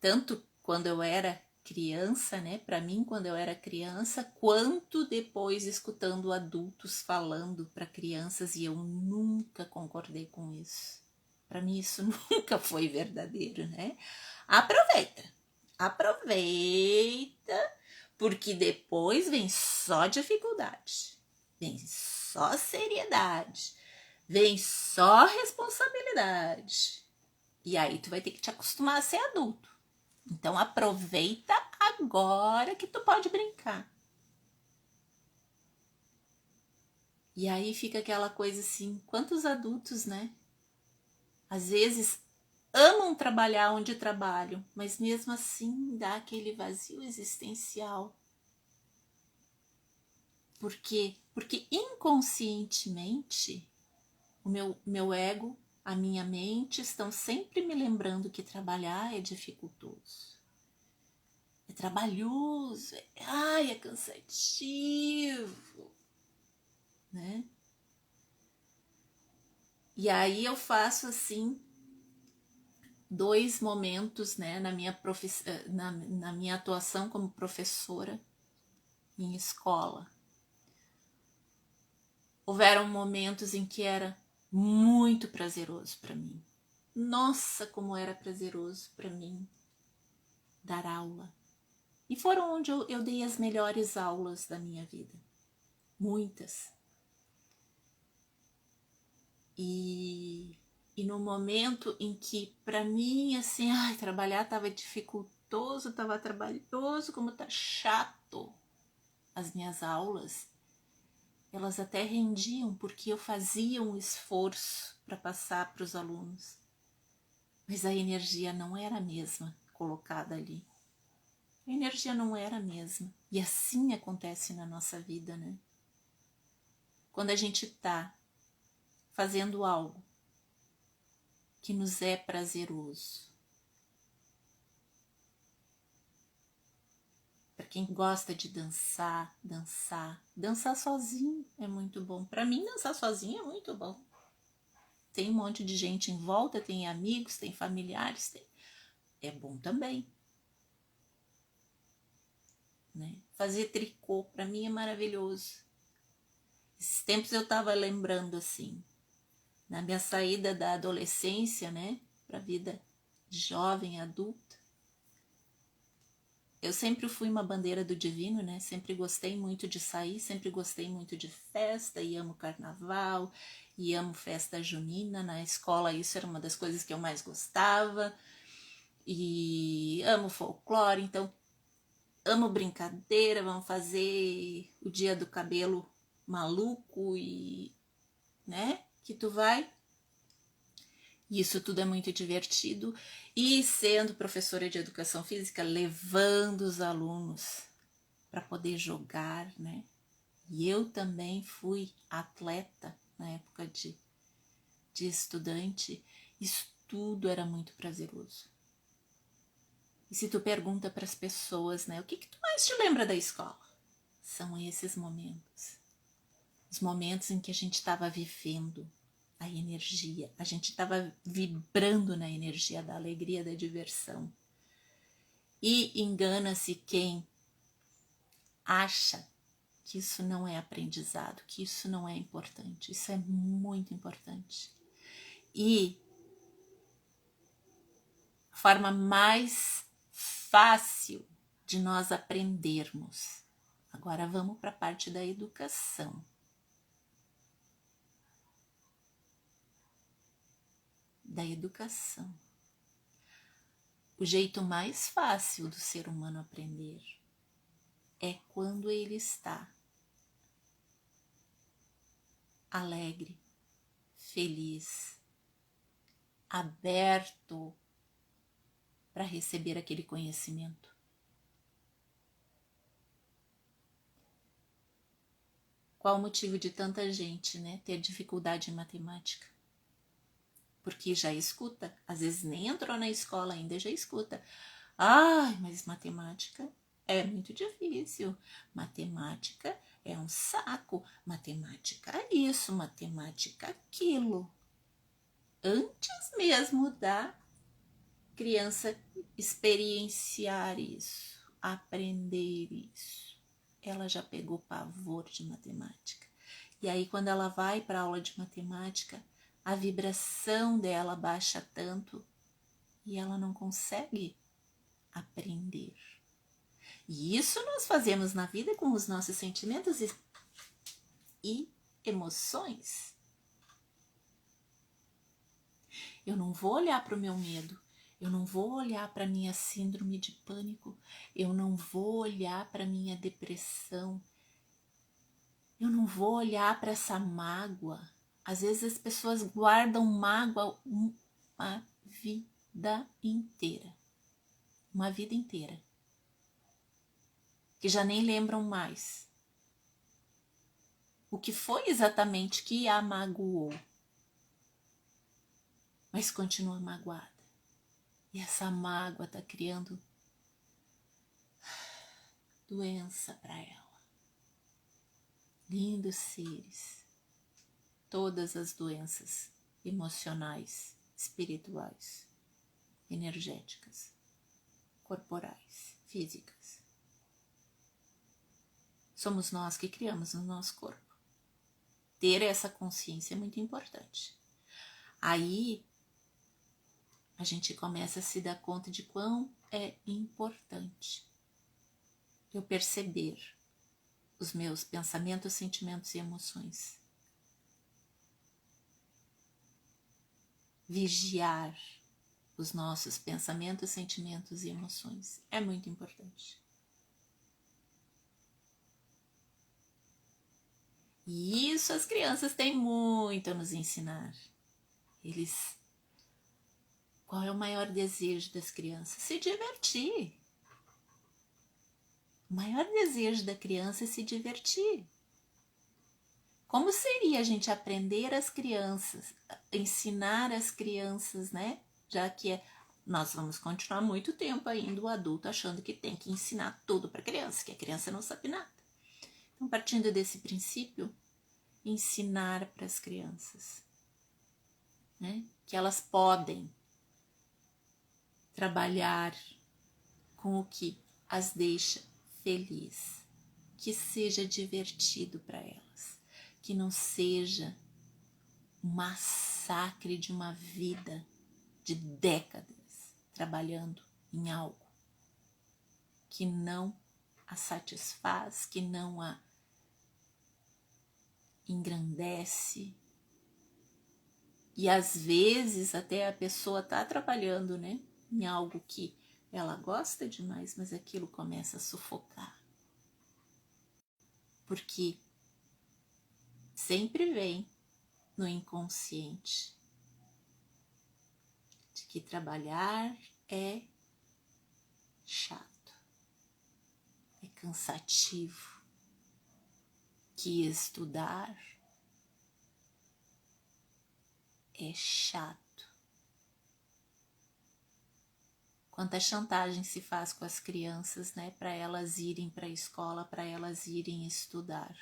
tanto quando eu era criança, né? Para mim, quando eu era criança, quanto depois escutando adultos falando para crianças, e eu nunca concordei com isso. Para mim, isso nunca foi verdadeiro, né? Aproveita, porque depois vem só dificuldade, vem só seriedade, vem só responsabilidade. E aí tu vai ter que te acostumar a ser adulto. Então aproveita agora que tu pode brincar. E aí fica aquela coisa assim, quantos adultos, né? Às vezes amam trabalhar onde trabalham, mas mesmo assim dá aquele vazio existencial. Por quê? Porque inconscientemente o meu ego, a minha mente estão sempre me lembrando que trabalhar é dificultoso. É trabalhoso, é cansativo, né? E aí eu faço assim 2 momentos, né, na minha atuação como professora em escola. Houveram momentos em que era muito prazeroso para mim. Nossa, como era prazeroso para mim dar aula. E foram onde eu dei as melhores aulas da minha vida. Muitas. E no momento em que, para mim, assim, trabalhar estava dificultoso, estava trabalhoso, como tá chato as minhas aulas, elas até rendiam, porque eu fazia um esforço para passar para os alunos. Mas a energia não era a mesma colocada ali. A energia não era a mesma. E assim acontece na nossa vida, né? Quando a gente está fazendo algo que nos é prazeroso. Para quem gosta de dançar sozinho é muito bom. Para mim, dançar sozinho é muito bom. Tem um monte de gente em volta, tem amigos, tem familiares, é bom também. Né? Fazer tricô para mim é maravilhoso. Esses tempos eu estava lembrando assim, na minha saída da adolescência, né, para a vida jovem, adulta, eu sempre fui uma bandeira do divino, né? Sempre gostei muito de sair, sempre gostei muito de festa e amo carnaval e amo festa junina. Na escola isso era uma das coisas que eu mais gostava e amo folclore, então amo brincadeira, vamos fazer o dia do cabelo maluco e, né, que tu vai. Isso tudo é muito divertido. E sendo professora de educação física, levando os alunos para poder jogar, né? E eu também fui atleta na época de estudante. Isso tudo era muito prazeroso. E se tu pergunta para as pessoas, né, o que tu mais te lembra da escola? São esses momentos. Os momentos em que a gente estava vivendo a energia, a gente estava vibrando na energia da alegria, da diversão. E engana-se quem acha que isso não é aprendizado, que isso não é importante. Isso é muito importante. E a forma mais fácil de nós aprendermos. Agora vamos para a parte da educação. Da educação. O jeito mais fácil do ser humano aprender é quando ele está alegre, feliz, aberto para receber aquele conhecimento. Qual o motivo de tanta gente, né, ter dificuldade em matemática? Porque já escuta, às vezes nem entrou na escola ainda, já escuta. Mas matemática é muito difícil, matemática é um saco, matemática isso, matemática aquilo. Antes mesmo da criança experienciar isso, aprender isso, ela já pegou pavor de matemática. E aí quando ela vai para a aula de matemática, a vibração dela baixa tanto e ela não consegue aprender. E isso nós fazemos na vida com os nossos sentimentos e emoções. Eu não vou olhar para o meu medo, eu não vou olhar para a minha síndrome de pânico, eu não vou olhar para a minha depressão, eu não vou olhar para essa mágoa. Às vezes as pessoas guardam mágoa uma vida inteira. Uma vida inteira. Que já nem lembram mais o que foi exatamente que a magoou. Mas continua magoada. E essa mágoa está criando doença para ela. Lindos seres. Todas as doenças emocionais, espirituais, energéticas, corporais, físicas. Somos nós que criamos no nosso corpo. Ter essa consciência é muito importante. Aí a gente começa a se dar conta de quão é importante eu perceber os meus pensamentos, sentimentos e emoções. vigiar os nossos pensamentos, sentimentos e emoções. É muito importante. E isso as crianças têm muito a nos ensinar. Qual é o maior desejo das crianças? Se divertir. O maior desejo da criança é se divertir. Como seria a gente aprender as crianças, ensinar as crianças, né? Já que nós vamos continuar muito tempo ainda o adulto achando que tem que ensinar tudo para a criança, que a criança não sabe nada. Então, partindo desse princípio, ensinar para as crianças, né? Que elas podem trabalhar com o que as deixa feliz, que seja divertido para elas, que não seja um massacre de uma vida de décadas trabalhando em algo que não a satisfaz, que não a engrandece. E às vezes até a pessoa está trabalhando, né, em algo que ela gosta demais, mas aquilo começa a sufocar. Porque sempre vem no inconsciente de que trabalhar é chato, é cansativo, que estudar é chato. Quanta chantagem se faz com as crianças, né, para elas irem para a escola, para elas irem estudar.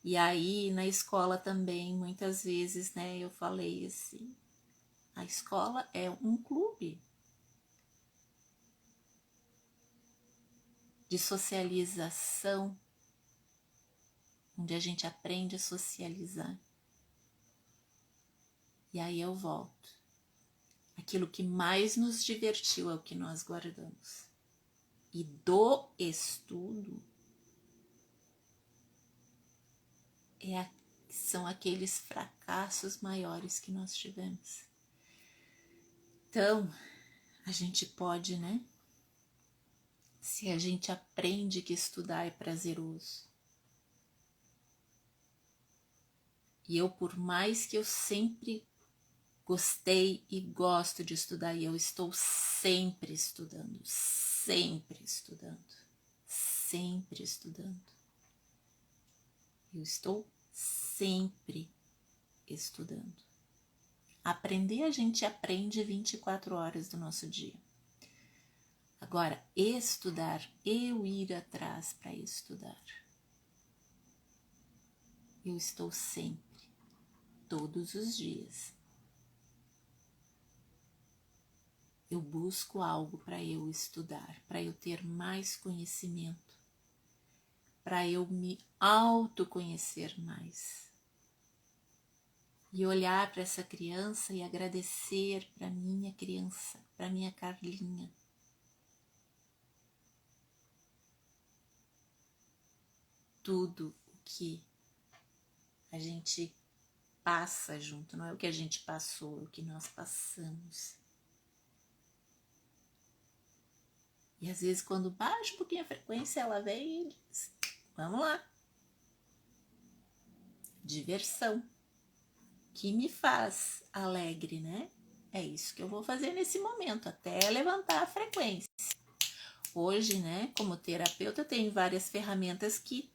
E aí na escola também, muitas vezes, né, eu falei assim, a escola é um clube de socialização, onde a gente aprende a socializar. E aí eu volto. Aquilo que mais nos divertiu é o que nós guardamos. E do estudo são aqueles fracassos maiores que nós tivemos. Então, a gente pode, né? Se a gente aprende que estudar é prazeroso. E eu, por mais que eu sempre gostei e gosto de estudar, e eu estou sempre estudando, sempre estudando, sempre estudando. Eu estou sempre estudando. Aprender, a gente aprende 24 horas do nosso dia. Agora, estudar, eu ir atrás para estudar. Eu estou sempre, todos os dias. Eu busco algo para eu estudar, para eu ter mais conhecimento, para eu me autoconhecer mais. E olhar para essa criança e agradecer para minha criança, para minha Carlinha. Tudo o que a gente passa junto, não é o que a gente passou, é o que nós passamos. E às vezes quando baixa um pouquinho a frequência, ela vem e diz, vamos lá. Diversão. Que me faz alegre, né? É isso que eu vou fazer nesse momento, até levantar a frequência. Hoje, né, como terapeuta, eu tenho várias ferramentas que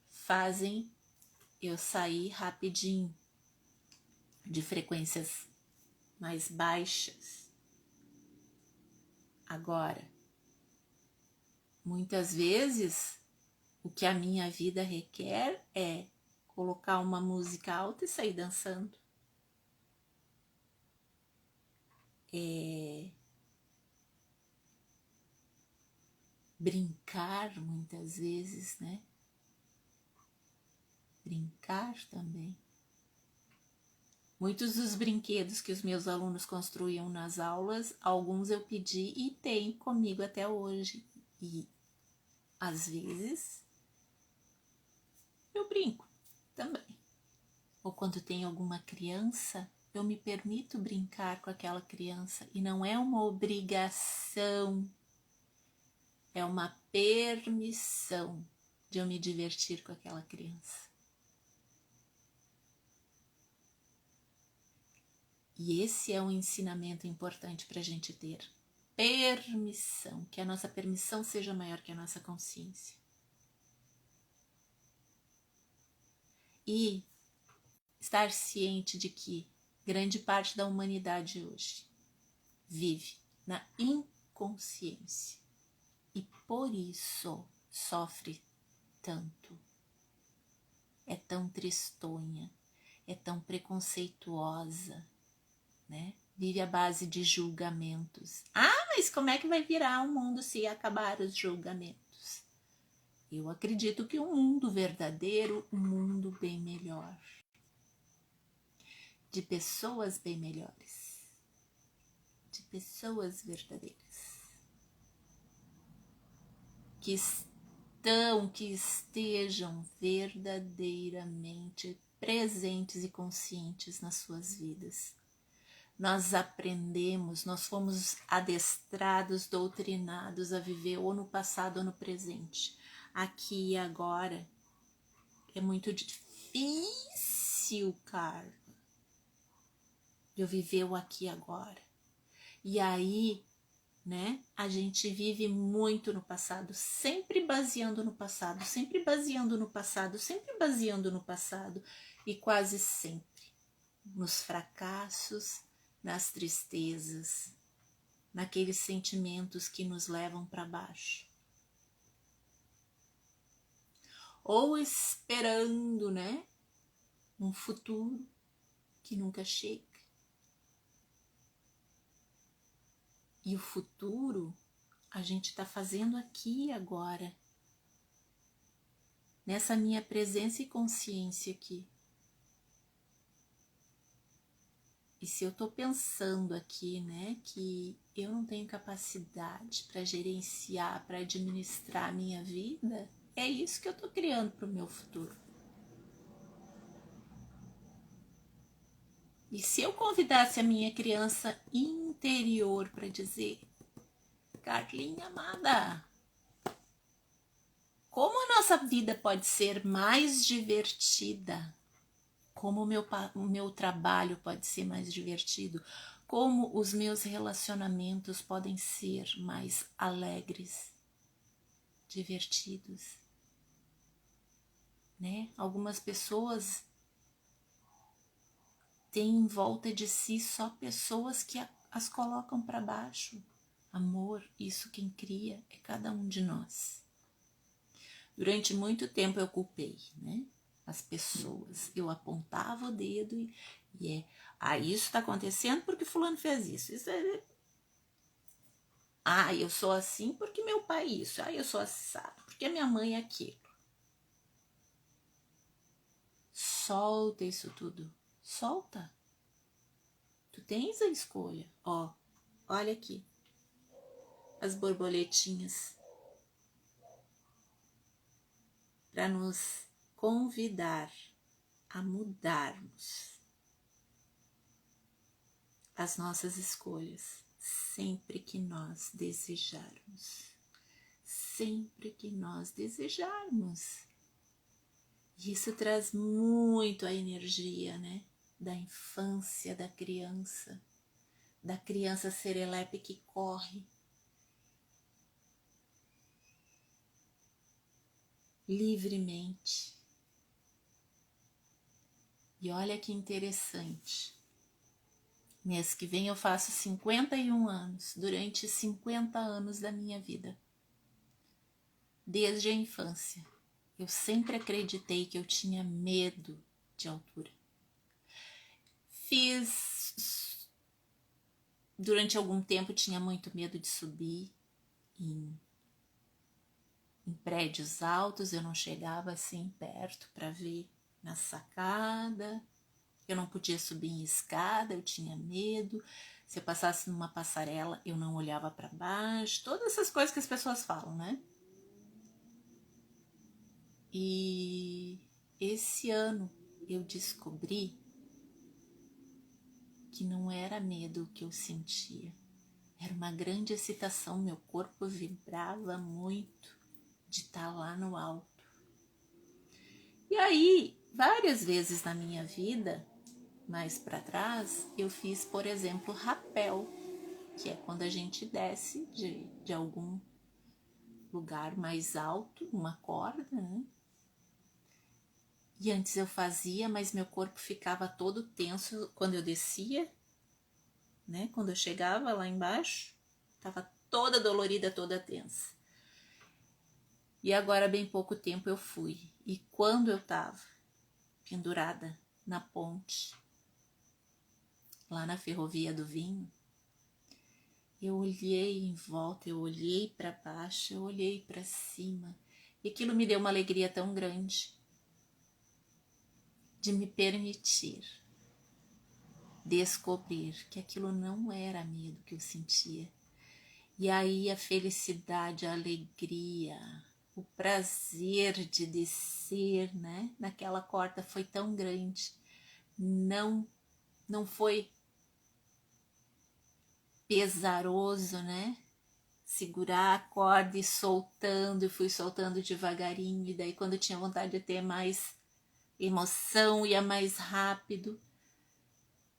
fazem eu sair rapidinho de frequências mais baixas. Agora, muitas vezes, o que a minha vida requer é colocar uma música alta e sair dançando. Brincar muitas vezes, né? Brincar também. Muitos dos brinquedos que os meus alunos construíam nas aulas, alguns eu pedi e tem comigo até hoje. E às vezes eu brinco também. ou quando tem alguma criança, eu me permito brincar com aquela criança e não é uma obrigação, é uma permissão de eu me divertir com aquela criança. E esse é um ensinamento importante para a gente ter. Permissão, que a nossa permissão seja maior que a nossa consciência. E estar ciente de que grande parte da humanidade hoje vive na inconsciência e por isso sofre tanto, é tão tristonha, é tão preconceituosa, né? Vive à base de julgamentos. Ah, mas como é que vai virar o mundo se acabar os julgamentos? Eu acredito que um mundo verdadeiro, um mundo bem melhor, de pessoas bem melhores, de pessoas verdadeiras, que estejam verdadeiramente presentes e conscientes nas suas vidas. Nós aprendemos, nós fomos adestrados, doutrinados a viver ou no passado ou no presente. Aqui e agora é muito difícil, cara, eu viver o aqui e agora. E aí, né, a gente vive muito no passado, sempre baseando no passado, sempre baseando no passado, sempre baseando no passado e quase sempre nos fracassos, nas tristezas, naqueles sentimentos que nos levam para baixo. Ou esperando, né, um futuro que nunca chega. E o futuro a gente está fazendo aqui e agora, nessa minha presença e consciência aqui. E se eu estou pensando aqui, né, que eu não tenho capacidade para gerenciar, para administrar a minha vida, é isso que eu estou criando para o meu futuro. E se eu convidasse a minha criança interior para dizer: Carlinha amada, como a nossa vida pode ser mais divertida? Como o meu trabalho pode ser mais divertido? Como os meus relacionamentos podem ser mais alegres, divertidos, né? Algumas pessoas têm em volta de si só pessoas que as colocam para baixo. Amor, isso quem cria é cada um de nós. Durante muito tempo eu culpei, né, as pessoas. Eu apontava o dedo e isso está acontecendo porque fulano fez isso. Eu sou assim porque meu pai isso. Eu sou assado porque minha mãe é aquilo. Solta isso tudo. Solta. Tu tens a escolha. Olha aqui. As borboletinhas. Para nos convidar a mudarmos as nossas escolhas sempre que nós desejarmos. Sempre que nós desejarmos. E isso traz muito a energia, né, da infância da criança serelepe que corre livremente. E olha que interessante. Mês que vem eu faço 51 anos, durante 50 anos da minha vida. Desde a infância, eu sempre acreditei que eu tinha medo de altura. Durante algum tempo, tinha muito medo de subir em prédios altos, eu não chegava assim perto para ver na sacada. Eu não podia subir em escada, eu tinha medo. Se eu passasse numa passarela, eu não olhava para baixo. Todas essas coisas que as pessoas falam, né? E esse ano eu descobri que não era medo o que eu sentia. Era uma grande excitação, meu corpo vibrava muito de estar lá no alto. E aí, várias vezes na minha vida, mais para trás, eu fiz, por exemplo, rapel, que é quando a gente desce de algum lugar mais alto, uma corda, né? E antes eu fazia, mas meu corpo ficava todo tenso quando eu descia, né? Quando eu chegava lá embaixo, estava toda dolorida, toda tensa. E agora, bem pouco tempo, eu fui. E quando eu estava pendurada na ponte, lá na Ferrovia do Vinho, eu olhei em volta, eu olhei para baixo, eu olhei para cima. E aquilo me deu uma alegria tão grande de me permitir descobrir que aquilo não era medo que eu sentia. E aí a felicidade, a alegria, o prazer de descer, né, naquela corda foi tão grande. Não foi pesaroso, né? Segurar a corda e soltando, e fui soltando devagarinho, e daí quando eu tinha vontade de ter mais emoção, ia mais rápido.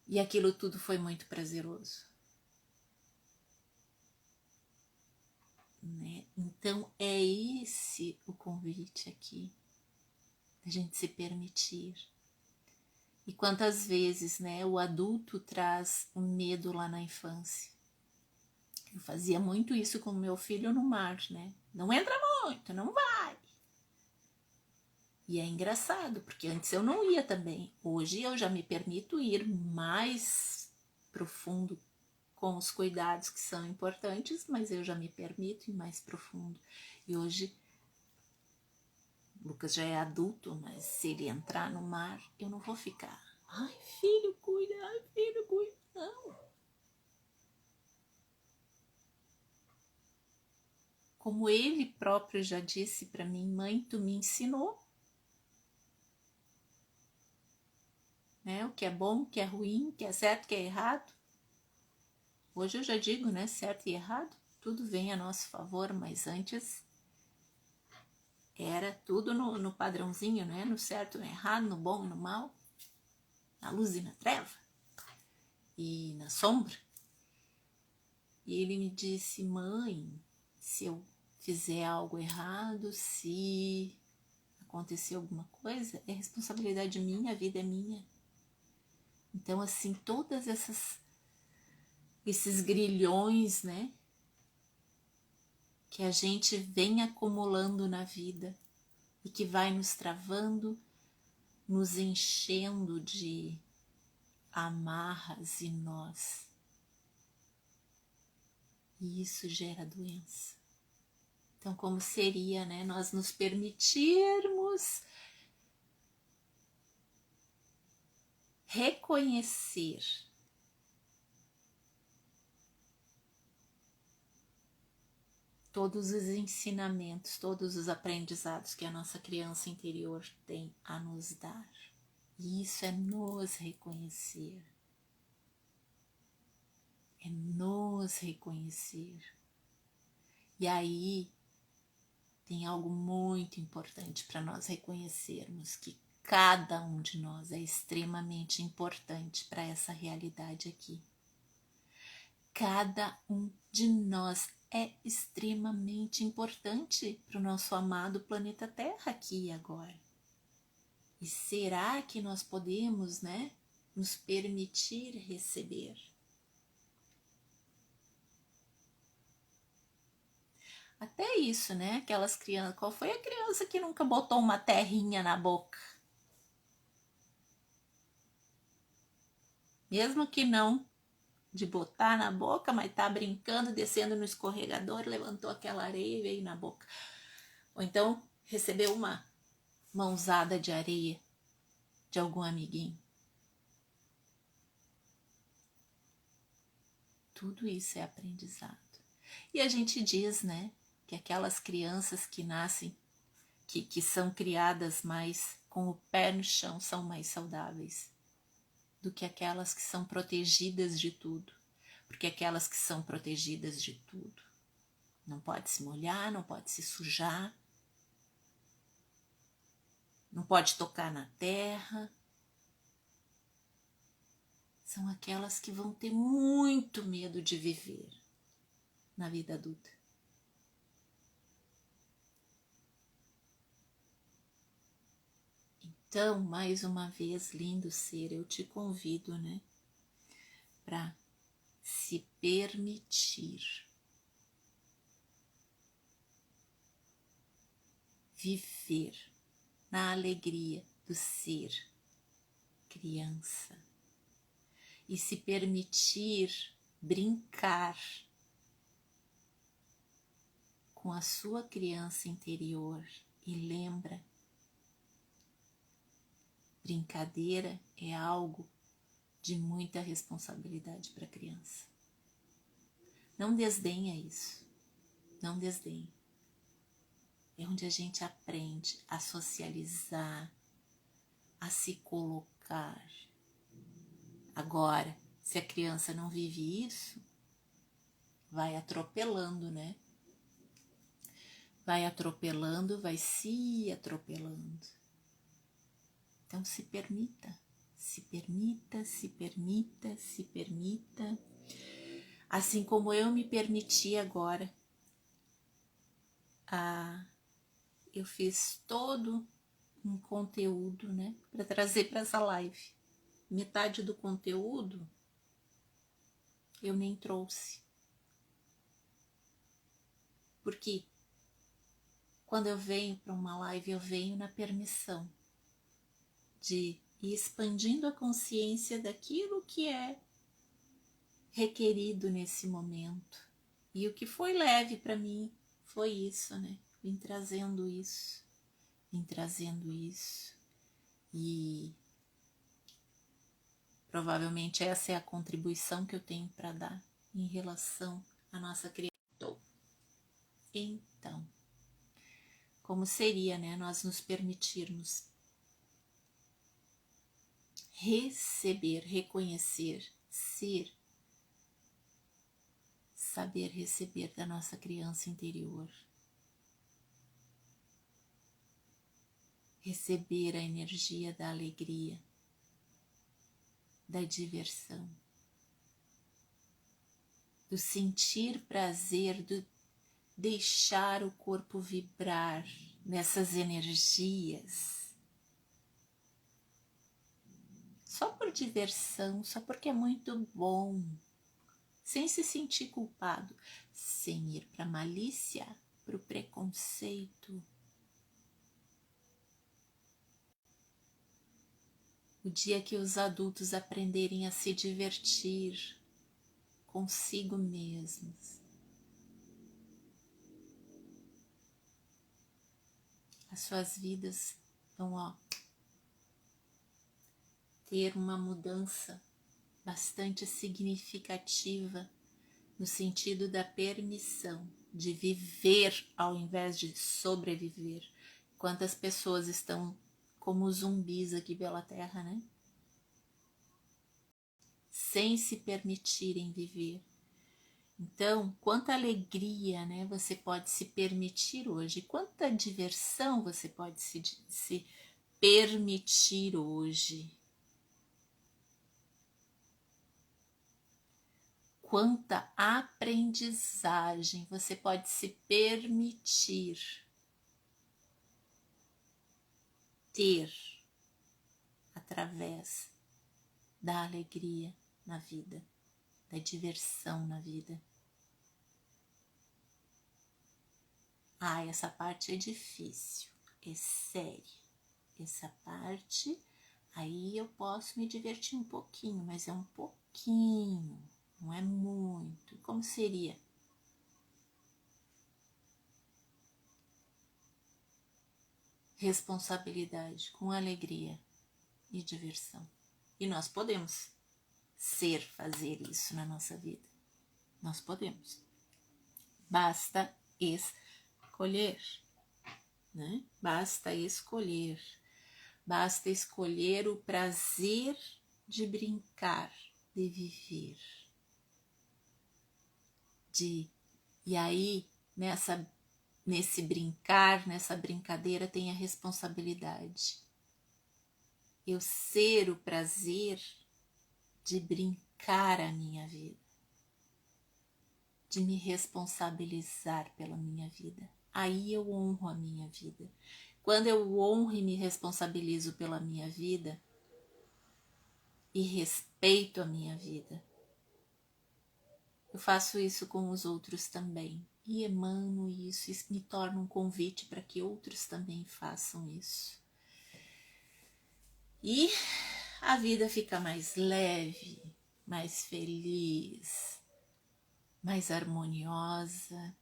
E aquilo tudo foi muito prazeroso. Né? Então é esse o convite aqui, a gente se permitir. E quantas vezes, né, o adulto traz o medo lá na infância. Eu fazia muito isso com meu filho no mar, né? Não entra muito, não vai. E é engraçado, porque antes eu não ia também. Hoje eu já me permito ir mais profundo com os cuidados que são importantes, mas eu já me permito ir mais profundo. E hoje, o Lucas já é adulto, mas se ele entrar no mar, eu não vou ficar. Ai, filho, cuida, ai, filho, cuida. Não. Como ele próprio já disse para mim, mãe, tu me ensinou. Né? O que é bom, o que é ruim, o que é certo, o que é errado. Hoje eu já digo, né? Certo e errado, tudo vem a nosso favor, mas antes era tudo no padrãozinho, né? No certo, no errado, no bom e no mal, na luz e na treva, e na sombra. E ele me disse, mãe, se eu fizer algo errado, se acontecer alguma coisa, é responsabilidade minha, a vida é minha. Então, assim, todas esses grilhões, né, que a gente vem acumulando na vida e que vai nos travando, nos enchendo de amarras e nós. E isso gera doença. Então, como seria, né, nós nos permitirmos reconhecer todos os ensinamentos, todos os aprendizados que a nossa criança interior tem a nos dar. E isso é nos reconhecer. É nos reconhecer. E aí tem algo muito importante para nós reconhecermos, que cada um de nós é extremamente importante para essa realidade aqui. Cada um de nós é extremamente importante para o nosso amado planeta Terra aqui e agora. E será que nós podemos, né, nos permitir receber? Até isso, né? Aquelas crianças. Qual foi a criança que nunca botou uma terrinha na boca? Mesmo que não de botar na boca, mas tá brincando, descendo no escorregador, levantou aquela areia e veio na boca. Ou então recebeu uma mãozada de areia de algum amiguinho. Tudo isso é aprendizado. E a gente diz, né, que aquelas crianças que nascem, que são criadas mais com o pé no chão são mais saudáveis do que aquelas que são protegidas de tudo. Porque aquelas que são protegidas de tudo não pode se molhar, não pode se sujar, não pode tocar na terra. São aquelas que vão ter muito medo de viver na vida adulta. Então, mais uma vez, lindo ser, eu te convido, né, para se permitir viver na alegria do ser criança e se permitir brincar com a sua criança interior. E lembra, brincadeira é algo de muita responsabilidade para a criança. Não desdenha isso, não desdenha. É onde a gente aprende a socializar, a se colocar. Agora, se a criança não vive isso, vai atropelando, né? Vai atropelando, vai se atropelando. Então se permita, se permita, se permita, se permita. Assim como eu me permiti agora, eu fiz todo um conteúdo, né, para trazer para essa live. Metade do conteúdo eu nem trouxe. Porque quando eu venho para uma live, eu venho na permissão de ir expandindo a consciência daquilo que é requerido nesse momento. E o que foi leve para mim foi isso, né? Vim trazendo isso. E provavelmente essa é a contribuição que eu tenho para dar em relação à nossa criação. Então, como seria, né, nós nos permitirmos receber, reconhecer, ser, saber receber da nossa criança interior, receber a energia da alegria, da diversão, do sentir prazer, do deixar o corpo vibrar nessas energias, só por diversão, só porque é muito bom, sem se sentir culpado, sem ir para a malícia, para o preconceito. O dia que os adultos aprenderem a se divertir consigo mesmos, as suas vidas vão ter uma mudança bastante significativa no sentido da permissão de viver ao invés de sobreviver. Quantas pessoas estão como zumbis aqui pela terra, né? Sem se permitirem viver. Então, quanta alegria, né, você pode se permitir hoje, quanta diversão você pode se permitir hoje. Quanta aprendizagem você pode se permitir ter através da alegria na vida, da diversão na vida. Essa parte é difícil, é séria. Essa parte, aí eu posso me divertir um pouquinho, mas é um pouquinho, não é muito. Como seria? Responsabilidade com alegria e diversão. E nós podemos fazer isso na nossa vida. Nós podemos. Basta escolher, né? Basta escolher. basta escolher o prazer de brincar, de viver. E aí, nesse brincar, nessa brincadeira, tem a responsabilidade. Eu ser o prazer de brincar a minha vida, de me responsabilizar pela minha vida. Aí eu honro a minha vida. Quando eu honro e me responsabilizo pela minha vida e respeito a minha vida, eu faço isso com os outros também. E emano isso me torna um convite para que outros também façam isso. E a vida fica mais leve, mais feliz, mais harmoniosa,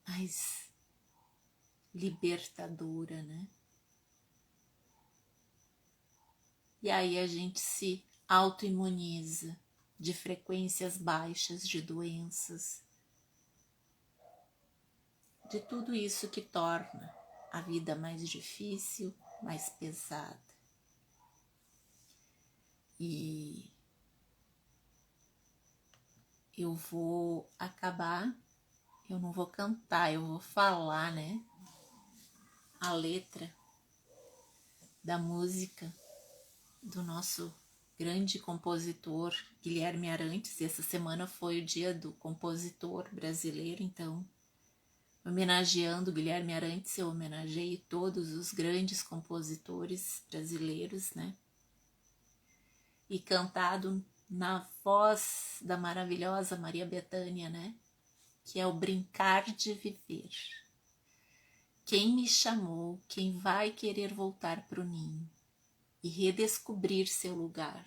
mais libertadora, né? E aí a gente se autoimuniza de frequências baixas, de doenças, de tudo isso que torna a vida mais difícil, mais pesada. E eu vou acabar, eu não vou cantar, eu vou falar, né? A letra da música do nosso grande compositor Guilherme Arantes. Essa semana foi o dia do compositor brasileiro, então, homenageando Guilherme Arantes, eu homenageei todos os grandes compositores brasileiros, né? E cantado na voz da maravilhosa Maria Bethânia, né? Que é o brincar de viver. Quem me chamou, quem vai querer voltar pro ninho e redescobrir seu lugar,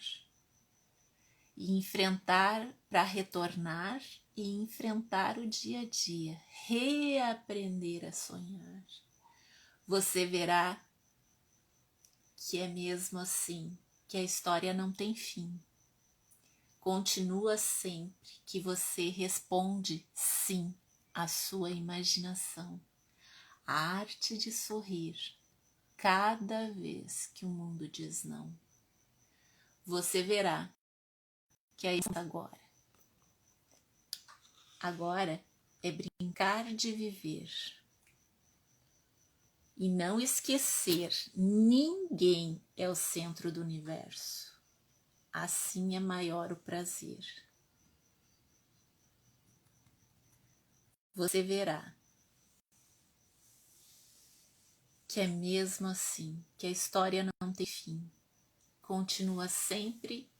e enfrentar para retornar e enfrentar o dia a dia, reaprender a sonhar. Você verá que é mesmo assim, que a história não tem fim. Continua sempre que você responde sim à sua imaginação. A arte de sorrir cada vez que o mundo diz não. Você verá que é isso agora. Agora é brincar de viver. E não esquecer, ninguém é o centro do universo. Assim é maior o prazer. Você verá que é mesmo assim, que a história não tem fim. Continua sempre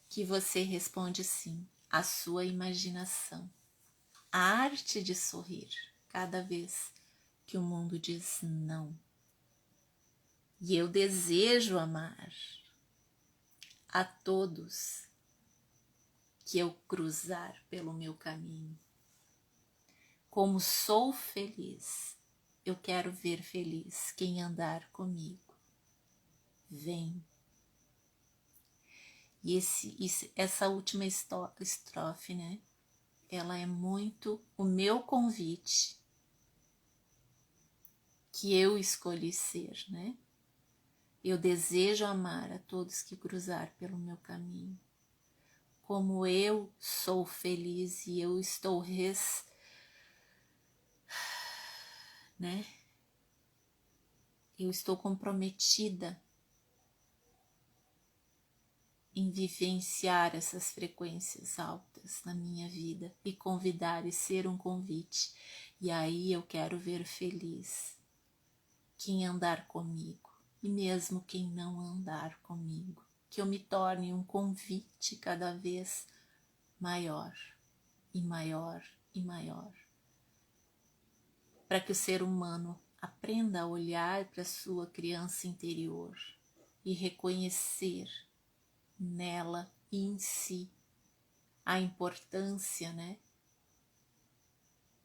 que você responde sim à sua imaginação. A arte de sorrir cada vez que o mundo diz não. E eu desejo amar a todos que eu cruzar pelo meu caminho. Como sou feliz, eu quero ver feliz quem andar comigo. Vem. E essa última estrofe, né? Ela é muito o meu convite que eu escolhi ser, né? Eu desejo amar a todos que cruzar pelo meu caminho. Como eu sou feliz e eu estou né? Eu estou comprometida em vivenciar essas frequências altas na minha vida e convidar e ser um convite. E aí eu quero ver feliz quem andar comigo e mesmo quem não andar comigo. Que eu me torne um convite cada vez maior e maior e maior. Para que o ser humano aprenda a olhar para a sua criança interior e reconhecer nela e em si a importância, né,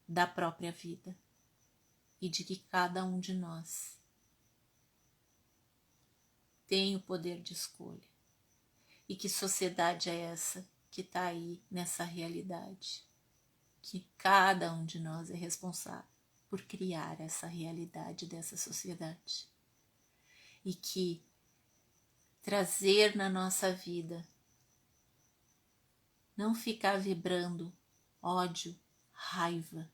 da própria vida e de que cada um de nós tem o poder de escolha. E que sociedade é essa que está aí nessa realidade? Que cada um de nós é responsável por criar essa realidade dessa sociedade. E que trazer na nossa vida, não ficar vibrando ódio, raiva,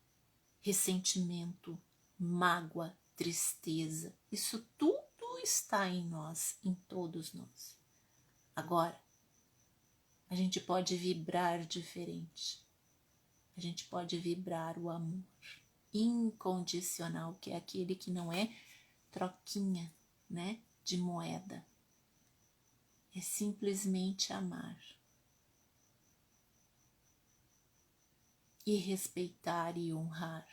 ressentimento, mágoa, tristeza, isso tudo está em nós, em todos nós. Agora, a gente pode vibrar diferente. A gente pode vibrar o amor incondicional, que é aquele que não é troquinha, né, de moeda. É simplesmente amar. E respeitar e honrar.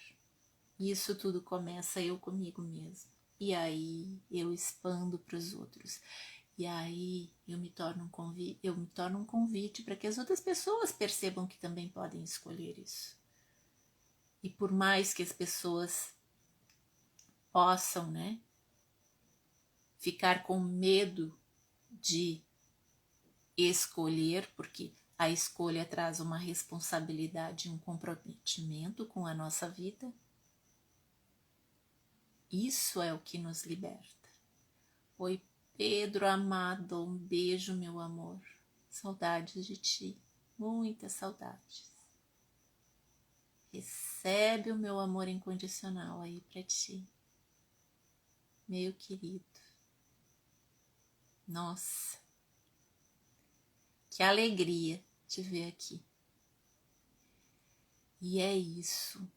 E isso tudo começa eu comigo mesmo. E aí eu expando para os outros. E aí eu me torno um convite para que as outras pessoas percebam que também podem escolher isso. E por mais que as pessoas possam, né, ficar com medo de escolher, porque a escolha traz uma responsabilidade, um comprometimento com a nossa vida, isso é o que nos liberta. Oi, Pedro amado, um beijo, meu amor. Saudades de ti, muitas saudades. Recebe o meu amor incondicional aí pra ti, meu querido. Nossa, que alegria te ver aqui. E é isso,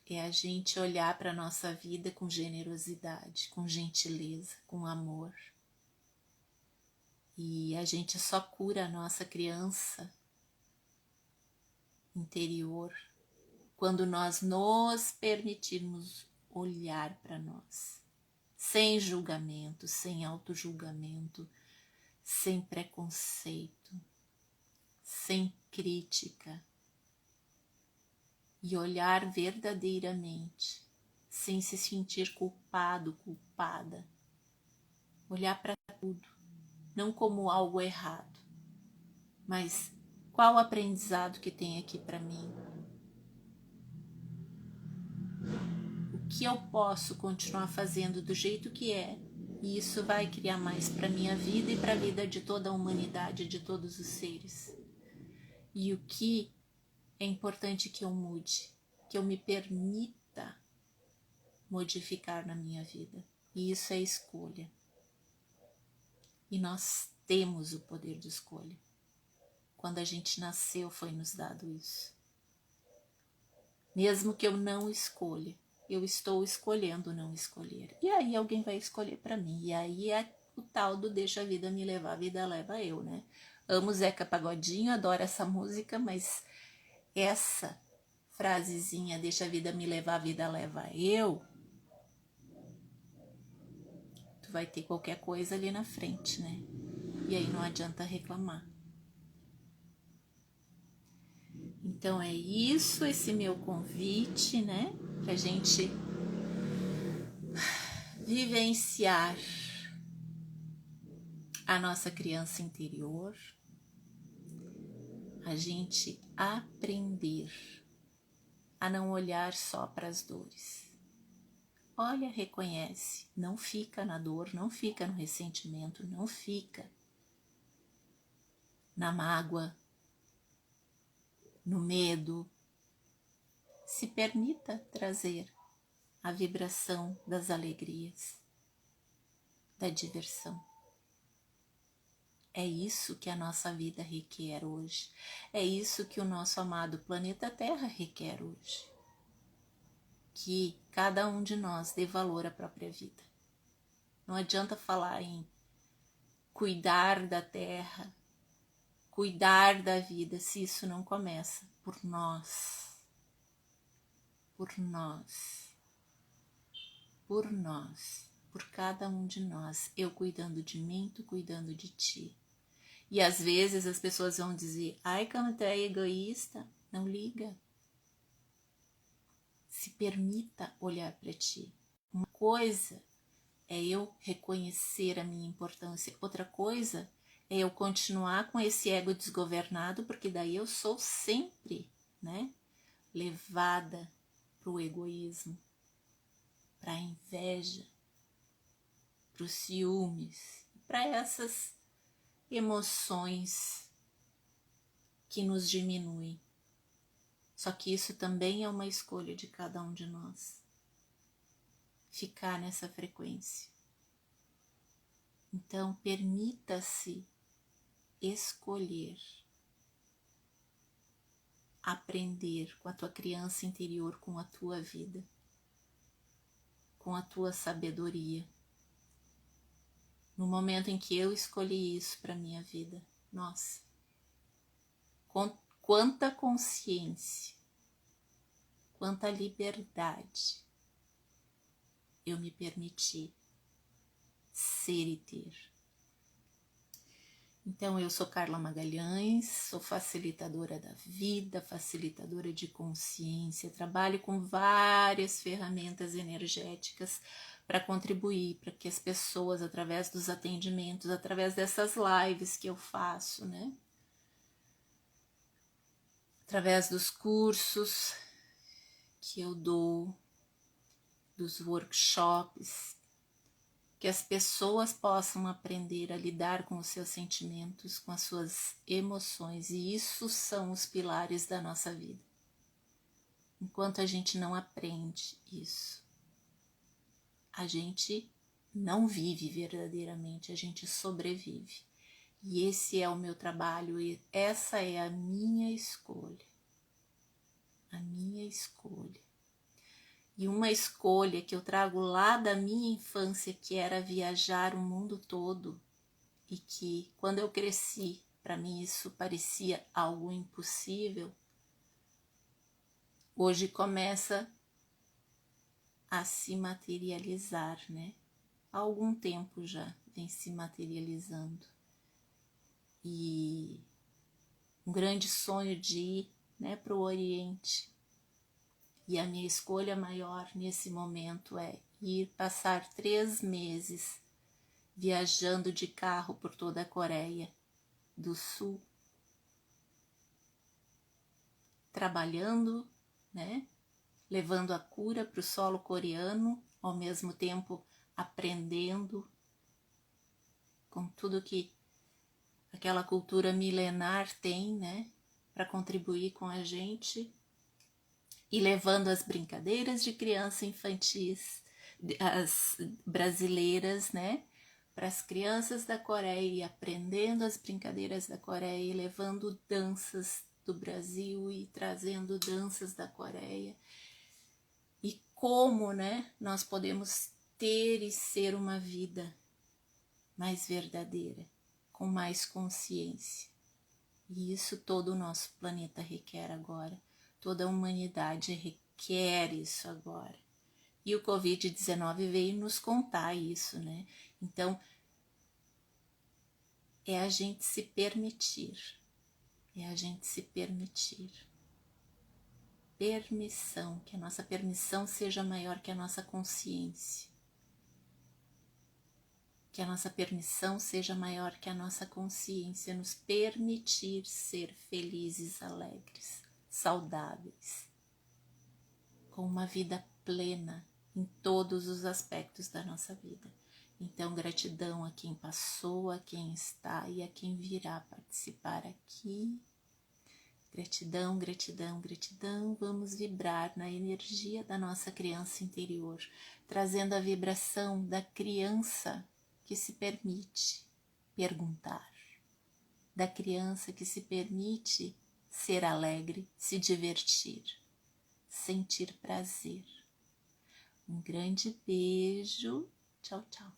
é a gente olhar para a nossa vida com generosidade, com gentileza, com amor. E a gente só cura a nossa criança interior quando nós nos permitirmos olhar para nós, sem julgamento, sem autojulgamento, sem preconceito, sem crítica, e olhar verdadeiramente, sem se sentir culpado, culpada. Olhar para tudo, não como algo errado, mas qual o aprendizado que tem aqui para mim? O que eu posso continuar fazendo do jeito que é? E isso vai criar mais para minha vida e para a vida de toda a humanidade, de todos os seres. E o que é importante que eu mude, que eu me permita modificar na minha vida. E isso é escolha. E nós temos o poder de escolha. Quando a gente nasceu foi nos dado isso. Mesmo que eu não escolha, eu estou escolhendo não escolher. E aí alguém vai escolher para mim. E aí é o tal do deixa a vida me levar, a vida leva eu, né? Amo Zeca Pagodinho, adoro essa música, mas essa frasezinha, deixa a vida me levar, a vida leva eu, tu vai ter qualquer coisa ali na frente, né? E aí não adianta reclamar. Então é isso, esse meu convite, né? Pra gente vivenciar a nossa criança interior, a gente aprender a não olhar só para as dores. Olha, reconhece, não fica na dor, não fica no ressentimento, não fica na mágoa, no medo. Se permita trazer a vibração das alegrias, da diversão. É isso que a nossa vida requer hoje. É isso que o nosso amado planeta Terra requer hoje. Que cada um de nós dê valor à própria vida. Não adianta falar em cuidar da Terra, cuidar da vida, se isso não começa por nós. Por nós. Por nós. Por cada um de nós. Eu cuidando de mim, tu cuidando de ti. E às vezes as pessoas vão dizer, ai, como tu é egoísta. Não liga. Se permita olhar para ti. Uma coisa é eu reconhecer a minha importância. Outra coisa é eu continuar com esse ego desgovernado, porque daí eu sou sempre, né, levada para o egoísmo. para a inveja, para os ciúmes, para essas emoções que nos diminuem. Só que isso também é uma escolha de cada um de nós. Ficar nessa frequência. Então, permita-se escolher, aprender com a tua criança interior, com a tua vida, com a tua sabedoria. No momento em que eu escolhi isso para minha vida, nossa, quanta consciência, quanta liberdade eu me permiti ser e ter. Então, eu sou Carla Magalhães, sou facilitadora da vida, facilitadora de consciência, trabalho com várias ferramentas energéticas para contribuir para que as pessoas, através dos atendimentos, através dessas lives que eu faço, né? Através dos cursos que eu dou, dos workshops, que as pessoas possam aprender a lidar com os seus sentimentos, com as suas emoções, e isso são os pilares da nossa vida. Enquanto a gente não aprende isso, a gente não vive verdadeiramente, a gente sobrevive. E esse é o meu trabalho, e essa é a minha escolha. A minha escolha. E uma escolha que eu trago lá da minha infância, que era viajar o mundo todo, e que quando eu cresci, para mim isso parecia algo impossível, hoje começa a se materializar, né? Há algum tempo já vem se materializando. E um grande sonho de ir, né, para o Oriente. E a minha escolha maior nesse momento é ir passar 3 meses viajando de carro por toda a Coreia do Sul, trabalhando, né? Levando a cura para o solo coreano, ao mesmo tempo aprendendo com tudo que aquela cultura milenar tem, né? Para contribuir com a gente. E levando as brincadeiras de criança infantis, as brasileiras, né, para as crianças da Coreia, e aprendendo as brincadeiras da Coreia, e levando danças do Brasil e trazendo danças da Coreia. E como, né, nós podemos ter e ser uma vida mais verdadeira, com mais consciência. E isso todo o nosso planeta requer agora. Toda a humanidade requer isso agora. E o Covid-19 veio nos contar isso, né? Então, é a gente se permitir. É a gente se permitir. Permissão, que a nossa permissão seja maior que a nossa consciência. Que a nossa permissão seja maior que a nossa consciência. Nos permitir ser felizes, alegres, saudáveis, com uma vida plena em todos os aspectos da nossa vida. Então, gratidão a quem passou, a quem está e a quem virá participar aqui. Gratidão, gratidão, gratidão. Vamos vibrar na energia da nossa criança interior, trazendo a vibração da criança que se permite perguntar, da criança que se permite ser alegre, se divertir, sentir prazer. Um grande beijo. Tchau, tchau.